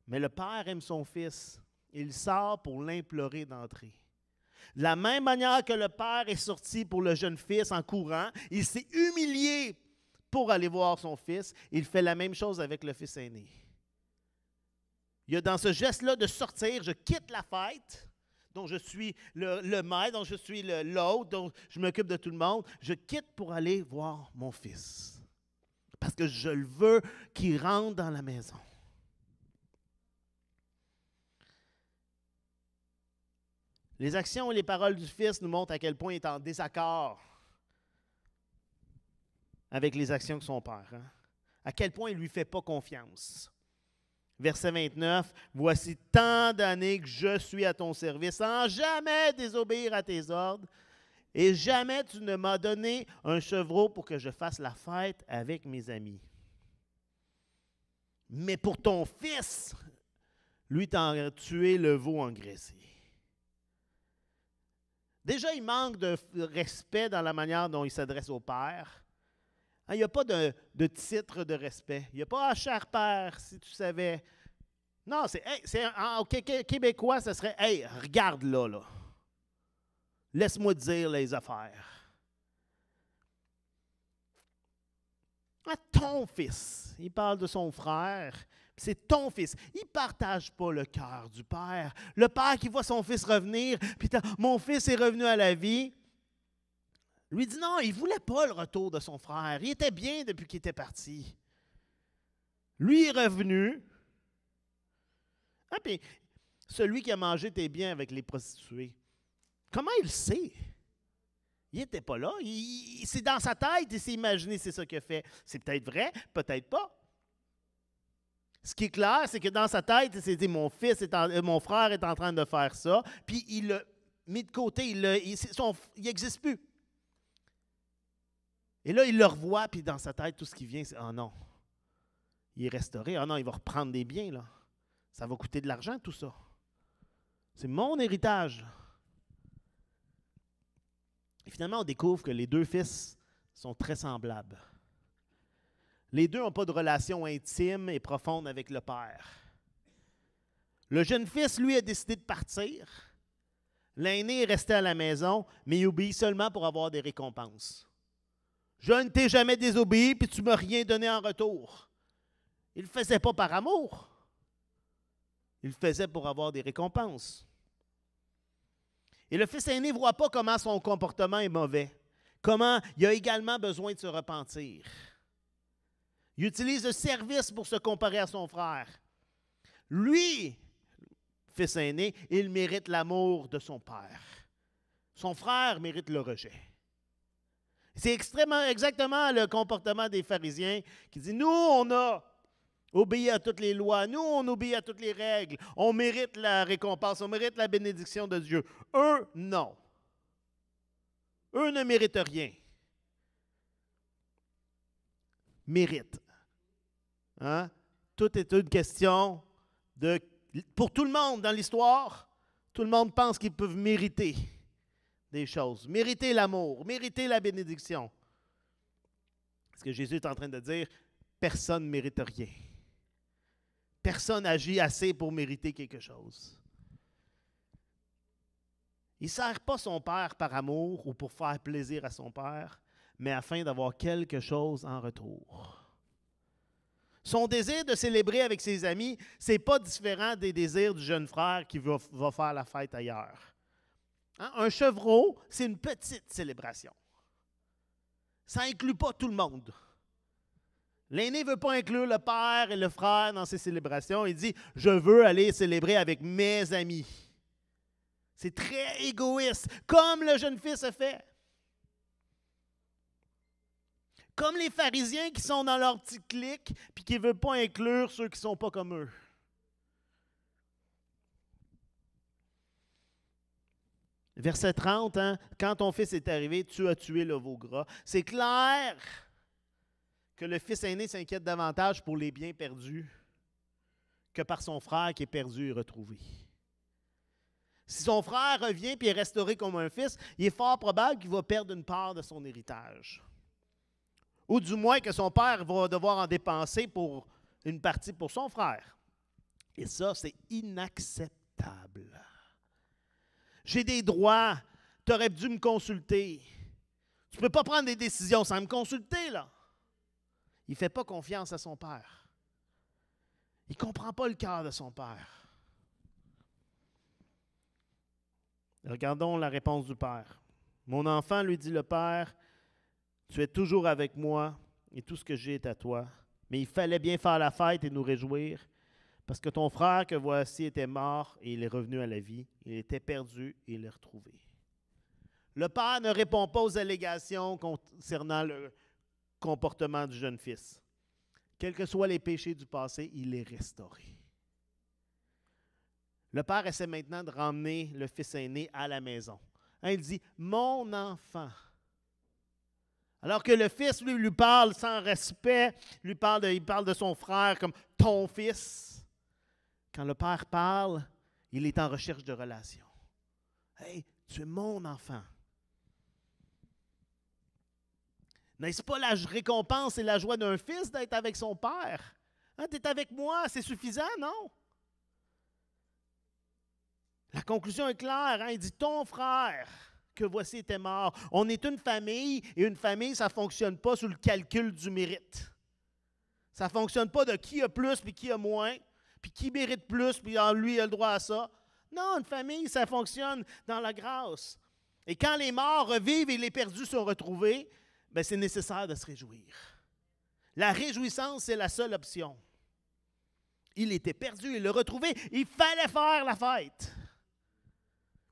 Speaker 1: Mais le père aime son fils. Il sort pour l'implorer d'entrer. De la même manière que le père est sorti pour le jeune fils en courant, il s'est humilié pour aller voir son fils. Il fait la même chose avec le fils aîné. Il y a dans ce geste-là de sortir, je quitte la fête, dont je suis le maître, dont je suis l'hôte, dont je m'occupe de tout le monde. Je quitte pour aller voir mon fils. Parce que je le veux qu'il rentre dans la maison. Les actions et les paroles du Fils nous montrent à quel point il est en désaccord avec les actions de son Père. Hein? À quel point il ne lui fait pas confiance. Verset 29, « Voici tant d'années que je suis à ton service, sans jamais désobéir à tes ordres, et jamais tu ne m'as donné un chevreau pour que je fasse la fête avec mes amis. Mais pour ton fils, lui t'en tué le veau engraissé. » Déjà, il manque de respect dans la manière dont il s'adresse au Père. Il n'y a pas de titre de respect. Il n'y a pas « Ah, cher Père, si tu savais. » Non, en québécois, ce serait « Hey, regarde là. Laisse-moi te dire les affaires. » Ah, ton fils. Il parle de son frère. C'est ton fils. Il ne partage pas le cœur du Père. Le Père qui voit son fils revenir, puis mon fils est revenu à la vie. Lui dit non, il ne voulait pas le retour de son frère. Il était bien depuis qu'il était parti. Lui est revenu. Ah, puis celui qui a mangé tes biens avec les prostituées, comment il sait? Il n'était pas là. C'est dans sa tête, il s'est imaginé c'est ça qu'il a fait. C'est peut-être vrai, peut-être pas. Ce qui est clair, c'est que dans sa tête, il s'est dit mon frère est en train de faire ça, puis il l'a mis de côté, il n'existe plus. Et là, il le revoit, puis dans sa tête, tout ce qui vient, c'est « Ah non, il est restauré. Ah non, il va reprendre des biens, là. Ça va coûter de l'argent, tout ça. C'est mon héritage. » Et finalement, on découvre que les deux fils sont très semblables. Les deux n'ont pas de relation intime et profonde avec le père. Le jeune fils, lui, a décidé de partir. L'aîné est resté à la maison, mais il obéit seulement pour avoir des récompenses. Je ne t'ai jamais désobéi, puis tu ne m'as rien donné en retour. Il ne le faisait pas par amour. Il le faisait pour avoir des récompenses. Et le fils aîné ne voit pas comment son comportement est mauvais, comment il a également besoin de se repentir. Il utilise le service pour se comparer à son frère. Lui, fils aîné, il mérite l'amour de son père. Son frère mérite le rejet. C'est exactement le comportement des pharisiens qui dit « Nous, on a obéi à toutes les lois. Nous, on obéit à toutes les règles. On mérite la récompense. On mérite la bénédiction de Dieu. Eux, non. Eux ne méritent rien. Mérite. Hein? Tout est une question de... Pour tout le monde dans l'histoire, tout le monde pense qu'ils peuvent mériter des choses. Mériter l'amour, mériter la bénédiction. Ce que Jésus est en train de dire, personne ne mérite rien. Personne agit assez pour mériter quelque chose. Il ne sert pas son père par amour ou pour faire plaisir à son père, mais afin d'avoir quelque chose en retour. Son désir de célébrer avec ses amis, ce n'est pas différent des désirs du jeune frère qui va faire la fête ailleurs. Hein? Un chevreau, c'est une petite célébration. Ça n'inclut pas tout le monde. L'aîné ne veut pas inclure le père et le frère dans ses célébrations. Il dit, je veux aller célébrer avec mes amis. C'est très égoïste, comme le jeune fils a fait. Comme les pharisiens qui sont dans leur petit clique puis qui ne veulent pas inclure ceux qui ne sont pas comme eux. Verset 30, hein, quand ton fils est arrivé, tu as tué le veau gras. C'est clair que le fils aîné s'inquiète davantage pour les biens perdus que par son frère qui est perdu et retrouvé. Si son frère revient et est restauré comme un fils, il est fort probable qu'il va perdre une part de son héritage. Ou du moins que son père va devoir en dépenser pour une partie pour son frère. Et ça, c'est inacceptable. J'ai des droits, tu aurais dû me consulter. Tu ne peux pas prendre des décisions sans me consulter, là. Il ne fait pas confiance à son père. Il ne comprend pas le cœur de son père. Regardons la réponse du père. Mon enfant, lui dit le père, tu es toujours avec moi et tout ce que j'ai est à toi. Mais il fallait bien faire la fête et nous réjouir, parce que ton frère que voici était mort et il est revenu à la vie. Il était perdu et il est retrouvé. Le père ne répond pas aux allégations concernant le comportement du jeune fils. Quels que soient les péchés du passé, il est restauré. Le père essaie maintenant de ramener le fils aîné à la maison. Hein, il dit « Mon enfant ». Alors que le fils, lui parle sans respect, il parle de son frère comme « ton fils ». Quand le père parle, il est en recherche de relation. « Hey, tu es mon enfant ». N'est-ce pas la récompense et la joie d'un fils d'être avec son père? Hein, tu es avec moi, c'est suffisant, non? La conclusion est claire, hein? Il dit « ton frère ». Que voici était mort. On est une famille, et une famille, ça ne fonctionne pas sur le calcul du mérite. Ça ne fonctionne pas de qui a plus puis qui a moins, puis qui mérite plus, puis lui a le droit à ça. Non, une famille, ça fonctionne dans la grâce. Et quand les morts revivent et les perdus sont retrouvés, bien, c'est nécessaire de se réjouir. La réjouissance, c'est la seule option. Il était perdu, il l'a retrouvé, il fallait faire la fête.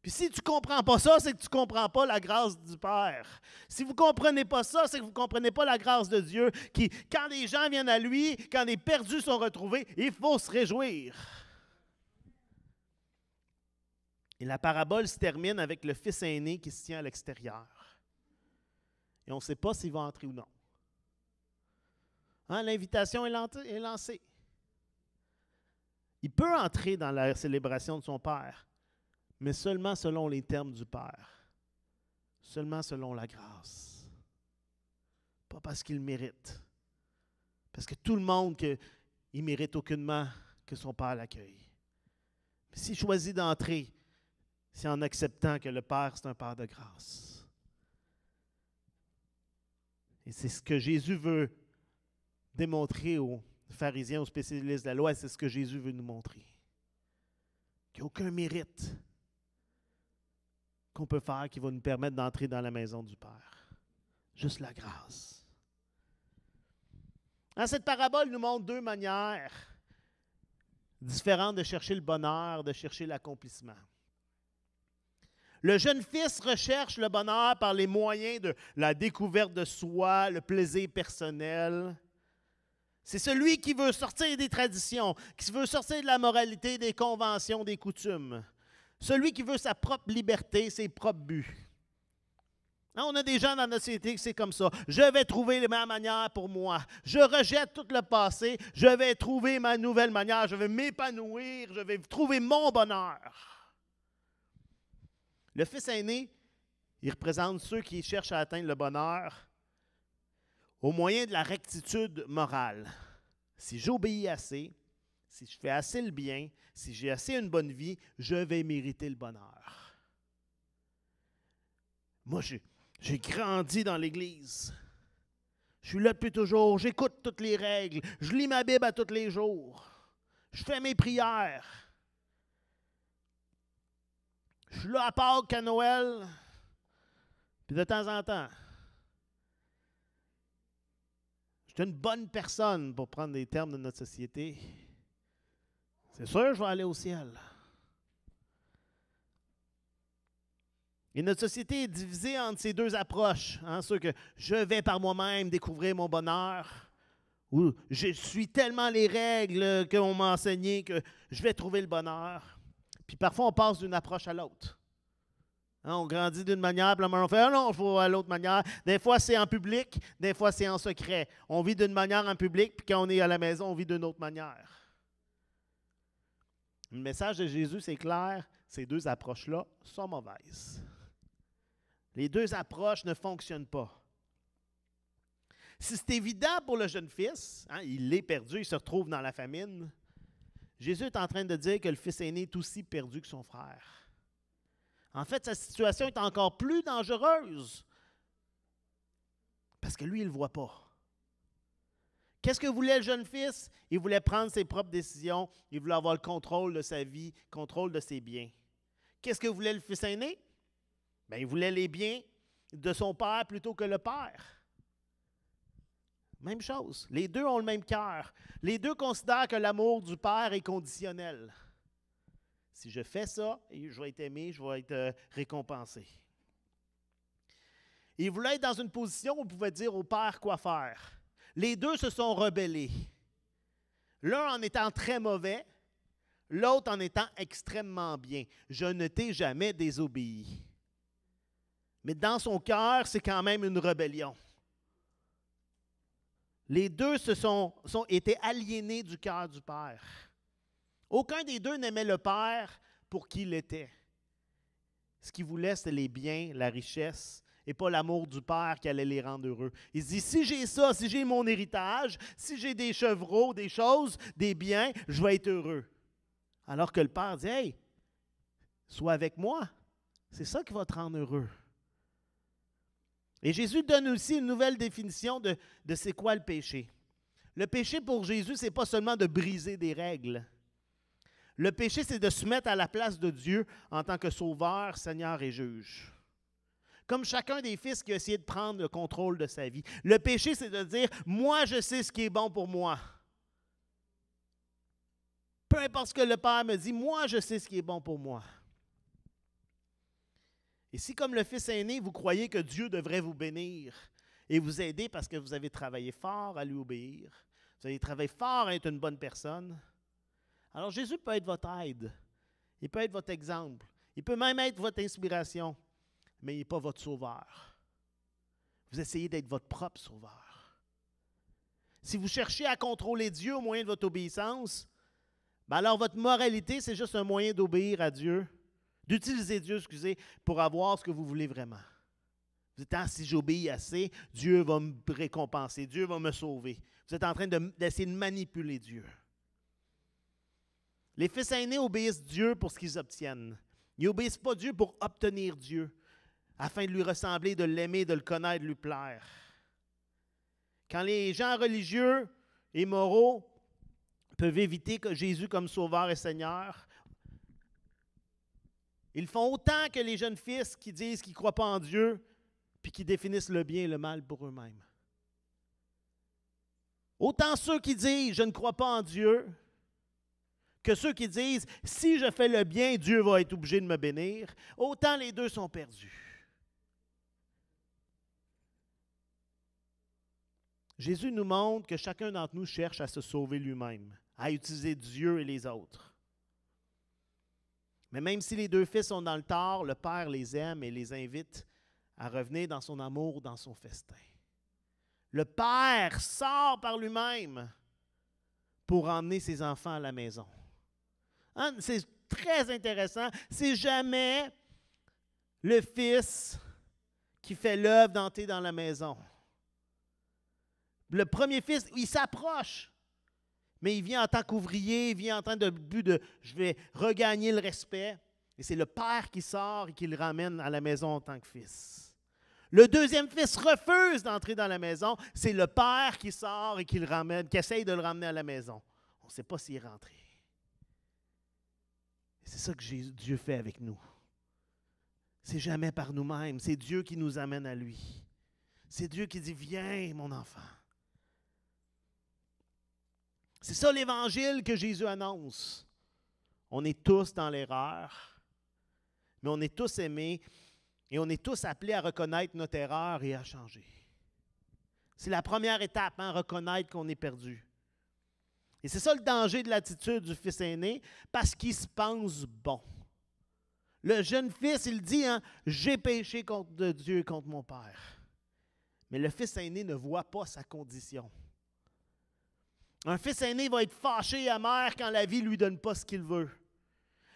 Speaker 1: Puis si tu ne comprends pas ça, c'est que tu ne comprends pas la grâce du Père. Si vous ne comprenez pas ça, c'est que vous ne comprenez pas la grâce de Dieu, qui, quand les gens viennent à lui, quand les perdus sont retrouvés, il faut se réjouir. Et la parabole se termine avec le fils aîné qui se tient à l'extérieur. Et on ne sait pas s'il va entrer ou non. Hein, l'invitation est lancée. Il peut entrer dans la célébration de son Père, mais seulement selon les termes du Père, seulement selon la grâce. Pas parce qu'il mérite, parce que tout le monde, il mérite aucunement que son Père l'accueille. Mais s'il choisit d'entrer, c'est en acceptant que le Père, c'est un Père de grâce. Et c'est ce que Jésus veut démontrer aux pharisiens, aux spécialistes de la loi, et c'est ce que Jésus veut nous montrer. Qu'il n'y a aucun mérite qu'on peut faire qui va nous permettre d'entrer dans la maison du Père. Juste la grâce. Cette parabole nous montre deux manières différentes de chercher le bonheur, de chercher l'accomplissement. Le jeune fils recherche le bonheur par les moyens de la découverte de soi, le plaisir personnel. C'est celui qui veut sortir des traditions, qui veut sortir de la moralité, des conventions, des coutumes. Celui qui veut sa propre liberté, ses propres buts. Hein, on a des gens dans notre société qui c'est comme ça. Je vais trouver ma manière pour moi. Je rejette tout le passé. Je vais trouver ma nouvelle manière. Je vais m'épanouir. Je vais trouver mon bonheur. Le fils aîné, il représente ceux qui cherchent à atteindre le bonheur au moyen de la rectitude morale. Si j'obéis assez, si je fais assez le bien, si j'ai assez une bonne vie, je vais mériter le bonheur. Moi, j'ai grandi dans l'Église. Je suis là depuis toujours. J'écoute toutes les règles. Je lis ma Bible à tous les jours. Je fais mes prières. Je suis là à Pâques, à Noël. Puis de temps en temps, je suis une bonne personne, pour prendre les termes de notre société, c'est sûr, je vais aller au ciel. Et notre société est divisée entre ces deux approches. Ceux que je vais par moi-même découvrir mon bonheur, ou je suis tellement les règles qu'on m'a enseignées que je vais trouver le bonheur. Puis parfois, on passe d'une approche à l'autre. On grandit d'une manière, puis on fait « Ah non, je vais à l'autre manière ». Des fois, c'est en public, des fois, c'est en secret. On vit d'une manière en public, puis quand on est à la maison, on vit d'une autre manière. Le message de Jésus, c'est clair, ces deux approches-là sont mauvaises. Les deux approches ne fonctionnent pas. Si c'est évident pour le jeune fils, il est perdu, il se retrouve dans la famine, Jésus est en train de dire que le fils aîné est aussi perdu que son frère. En fait, sa situation est encore plus dangereuse parce que lui, il ne le voit pas. Qu'est-ce que voulait le jeune fils? Il voulait prendre ses propres décisions, il voulait avoir le contrôle de sa vie, le contrôle de ses biens. Qu'est-ce que voulait le fils aîné? Bien, il voulait les biens de son père plutôt que le père. Même chose. Les deux ont le même cœur. Les deux considèrent que l'amour du père est conditionnel. Si je fais ça, je vais être aimé, je vais être récompensé. Il voulait être dans une position où il pouvait dire au père quoi faire. Les deux se sont rebellés. L'un en étant très mauvais, l'autre en étant extrêmement bien. Je ne t'ai jamais désobéi. Mais dans son cœur, c'est quand même une rébellion. Les deux étaient aliénés du cœur du Père. Aucun des deux n'aimait le Père pour qui il était. Ce qu'il voulait, c'était les biens, la richesse, et pas l'amour du Père qui allait les rendre heureux. Il se dit, si j'ai ça, si j'ai mon héritage, si j'ai des chevreaux, des choses, des biens, je vais être heureux. Alors que le Père dit, hey, sois avec moi. C'est ça qui va te rendre heureux. Et Jésus donne aussi une nouvelle définition de c'est quoi le péché. Le péché pour Jésus, ce n'est pas seulement de briser des règles. Le péché, c'est de se mettre à la place de Dieu en tant que sauveur, Seigneur et juge. Comme chacun des fils qui a essayé de prendre le contrôle de sa vie. Le péché, c'est de dire, moi, je sais ce qui est bon pour moi. Peu importe ce que le Père me dit, moi, je sais ce qui est bon pour moi. Et si, comme le fils aîné, vous croyez que Dieu devrait vous bénir et vous aider parce que vous avez travaillé fort à lui obéir, vous avez travaillé fort à être une bonne personne, alors Jésus peut être votre aide. Il peut être votre exemple. Il peut même être votre inspiration, mais il n'est pas votre sauveur. Vous essayez d'être votre propre sauveur. Si vous cherchez à contrôler Dieu au moyen de votre obéissance, ben alors votre moralité, c'est juste un moyen d'obéir à Dieu, d'utiliser Dieu, pour avoir ce que vous voulez vraiment. Vous êtes si j'obéis assez, Dieu va me récompenser, Dieu va me sauver. Vous êtes en train d'essayer de manipuler Dieu. Les fils aînés obéissent Dieu pour ce qu'ils obtiennent. Ils n'obéissent pas Dieu pour obtenir Dieu, afin de lui ressembler, de l'aimer, de le connaître, de lui plaire. Quand les gens religieux et moraux peuvent éviter que Jésus comme Sauveur et Seigneur, ils font autant que les jeunes fils qui disent qu'ils ne croient pas en Dieu puis qui définissent le bien et le mal pour eux-mêmes. Autant ceux qui disent « je ne crois pas en Dieu » que ceux qui disent « si je fais le bien, Dieu va être obligé de me bénir », autant les deux sont perdus. Jésus nous montre que chacun d'entre nous cherche à se sauver lui-même, à utiliser Dieu et les autres. Mais même si les deux fils sont dans le tort, le Père les aime et les invite à revenir dans son amour, dans son festin. Le Père sort par lui-même pour emmener ses enfants à la maison. C'est très intéressant. C'est jamais le Fils qui fait l'œuvre d'entrer dans la maison. Le premier fils, il s'approche. Mais il vient en tant qu'ouvrier, il vient en tant de but de « je vais regagner le respect ». Et c'est le père qui sort et qui le ramène à la maison en tant que fils. Le deuxième fils refuse d'entrer dans la maison. C'est le père qui sort et qui le ramène, qui essaye de le ramener à la maison. On ne sait pas s'il est rentré. C'est ça que Dieu fait avec nous. C'est jamais par nous-mêmes. C'est Dieu qui nous amène à lui. C'est Dieu qui dit « Viens, mon enfant. C'est ça l'Évangile que Jésus annonce. On est tous dans l'erreur, mais on est tous aimés et on est tous appelés à reconnaître notre erreur et à changer. C'est la première étape, reconnaître qu'on est perdu. Et c'est ça le danger de l'attitude du fils aîné, parce qu'il se pense bon. Le jeune fils, il dit, j'ai péché contre Dieu et contre mon père. Mais le fils aîné ne voit pas sa condition. Un fils aîné va être fâché et amer quand la vie ne lui donne pas ce qu'il veut.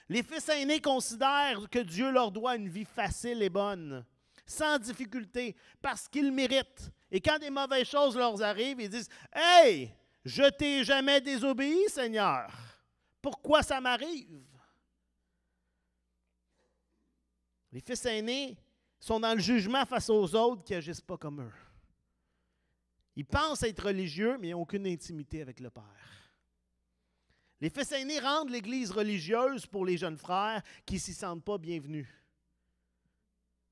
Speaker 1: Les fils aînés considèrent que Dieu leur doit une vie facile et bonne, sans difficulté, parce qu'ils méritent. Et quand des mauvaises choses leur arrivent, ils disent « Hey, je t'ai jamais désobéi, Seigneur. Pourquoi ça m'arrive? » Les fils aînés sont dans le jugement face aux autres qui n'agissent pas comme eux. Ils pensent être religieux, mais ils n'ont aucune intimité avec le Père. Les fils aînés rendent l'Église religieuse pour les jeunes frères qui ne s'y sentent pas bienvenus.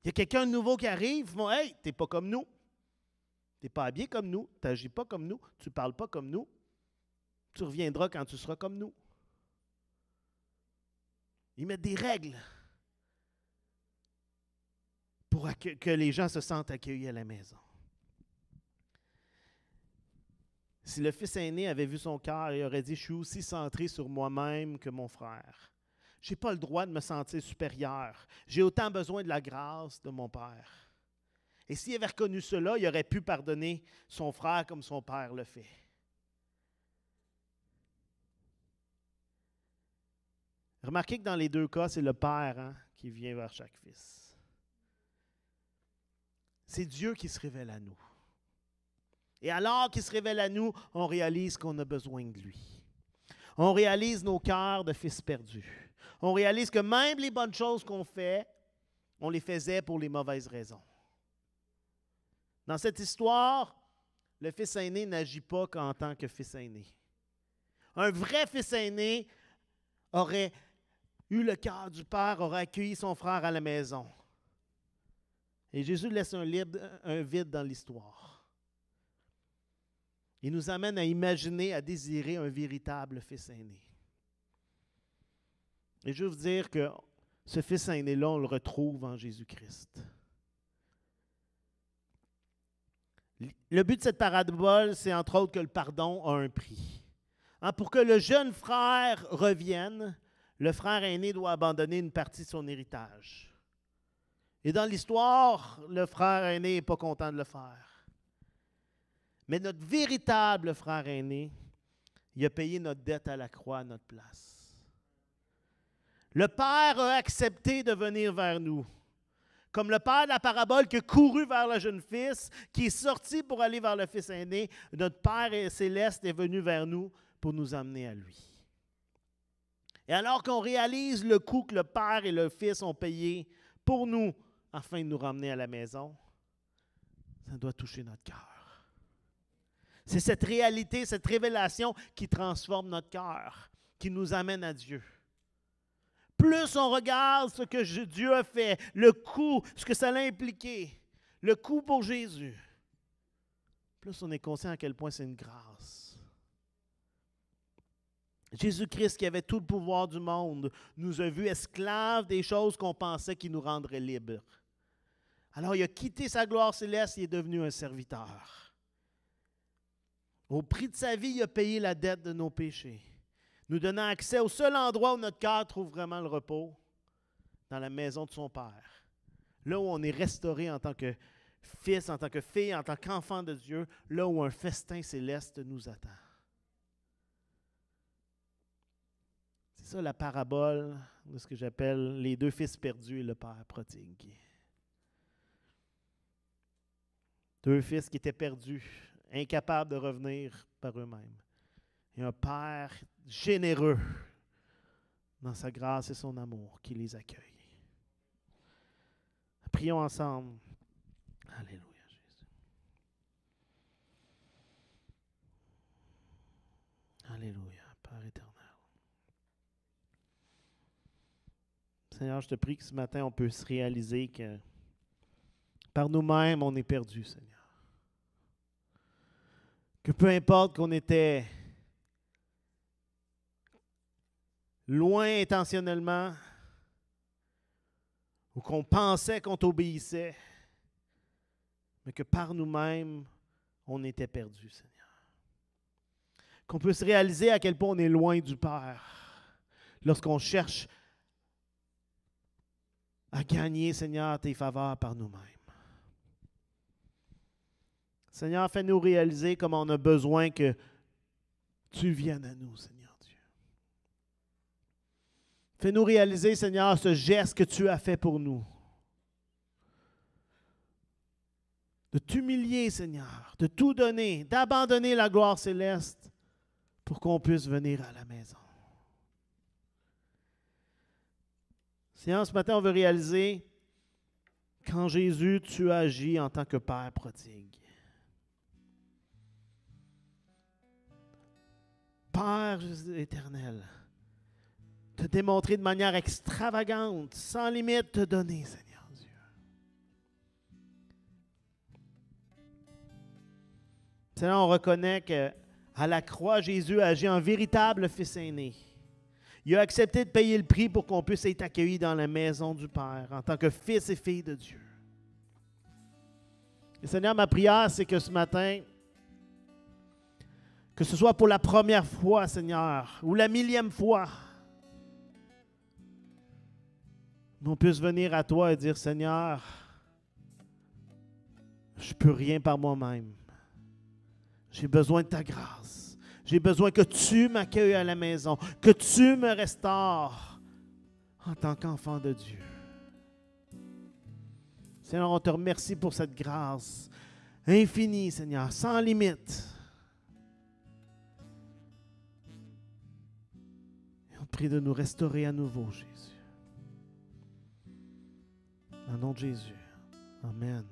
Speaker 1: Il y a quelqu'un de nouveau qui arrive, ils font « Hey, tu n'es pas comme nous. Tu n'es pas habillé comme nous, tu n'agis pas comme nous, tu ne parles pas comme nous. Tu reviendras quand tu seras comme nous. » Ils mettent des règles pour que les gens se sentent accueillis à la maison. Si le fils aîné avait vu son cœur, il aurait dit « Je suis aussi centré sur moi-même que mon frère. Je n'ai pas le droit de me sentir supérieur. J'ai autant besoin de la grâce de mon père. » Et s'il avait reconnu cela, il aurait pu pardonner son frère comme son père le fait. Remarquez que dans les deux cas, c'est le père qui vient vers chaque fils. C'est Dieu qui se révèle à nous. Et alors qu'il se révèle à nous, on réalise qu'on a besoin de lui. On réalise nos cœurs de fils perdus. On réalise que même les bonnes choses qu'on fait, on les faisait pour les mauvaises raisons. Dans cette histoire, le fils aîné n'agit pas qu'en tant que fils aîné. Un vrai fils aîné aurait eu le cœur du père, aurait accueilli son frère à la maison. Et Jésus laisse un vide dans l'histoire. Il nous amène à imaginer, à désirer un véritable fils aîné. Et je veux vous dire que ce fils aîné-là, on le retrouve en Jésus-Christ. Le but de cette parabole, c'est entre autres que le pardon a un prix. Pour que le jeune frère revienne, le frère aîné doit abandonner une partie de son héritage. Et dans l'histoire, le frère aîné n'est pas content de le faire. Mais notre véritable frère aîné, il a payé notre dette à la croix à notre place. Le Père a accepté de venir vers nous. Comme le père de la parabole qui a couru vers le jeune fils, qui est sorti pour aller vers le fils aîné, notre Père céleste est venu vers nous pour nous emmener à lui. Et alors qu'on réalise le coût que le Père et le Fils ont payé pour nous, afin de nous ramener à la maison, ça doit toucher notre cœur. C'est cette réalité, cette révélation qui transforme notre cœur, qui nous amène à Dieu. Plus on regarde ce que Dieu a fait, le coût, ce que ça a impliqué, le coût pour Jésus, plus on est conscient à quel point c'est une grâce. Jésus-Christ, qui avait tout le pouvoir du monde, nous a vus esclaves des choses qu'on pensait qui nous rendraient libres. Alors il a quitté sa gloire céleste, il est devenu un serviteur. Au prix de sa vie, il a payé la dette de nos péchés, nous donnant accès au seul endroit où notre cœur trouve vraiment le repos, dans la maison de son Père. Là où on est restauré en tant que fils, en tant que fille, en tant qu'enfant de Dieu, là où un festin céleste nous attend. C'est ça la parabole de ce que j'appelle les deux fils perdus et le père prodigue. Deux fils qui étaient perdus, incapables de revenir par eux-mêmes. Et un père généreux dans sa grâce et son amour qui les accueille. Prions ensemble. Alléluia, Jésus. Alléluia, Père éternel. Seigneur, je te prie que ce matin, on puisse réaliser que par nous-mêmes, on est perdu, Seigneur. Que peu importe qu'on était loin intentionnellement, ou qu'on pensait qu'on t'obéissait, mais que par nous-mêmes, on était perdus, Seigneur. Qu'on puisse réaliser à quel point on est loin du Père lorsqu'on cherche à gagner, Seigneur, tes faveurs par nous-mêmes. Seigneur, fais-nous réaliser comment on a besoin que tu viennes à nous, Seigneur Dieu. Fais-nous réaliser, Seigneur, ce geste que tu as fait pour nous. De t'humilier, Seigneur, de tout donner, d'abandonner la gloire céleste pour qu'on puisse venir à la maison. Seigneur, ce matin, on veut réaliser qu'en Jésus, tu agis en tant que Père prodigue. Père éternel, te démontrer de manière extravagante, sans limite, te donner, Seigneur Dieu. Seigneur, on reconnaît qu'à la croix, Jésus a agi en véritable Fils aîné. Il a accepté de payer le prix pour qu'on puisse être accueilli dans la maison du Père en tant que fils et fille de Dieu. Et Seigneur, ma prière, c'est que ce matin, que ce soit pour la première fois, Seigneur, ou la 1000e fois, on puisse venir à toi et dire, Seigneur, je ne peux rien par moi-même. J'ai besoin de ta grâce. J'ai besoin que tu m'accueilles à la maison, que tu me restaures en tant qu'enfant de Dieu. Seigneur, on te remercie pour cette grâce infinie, Seigneur, sans limite. Et on te prie de nous restaurer à nouveau, Jésus. Au nom de Jésus. Amen.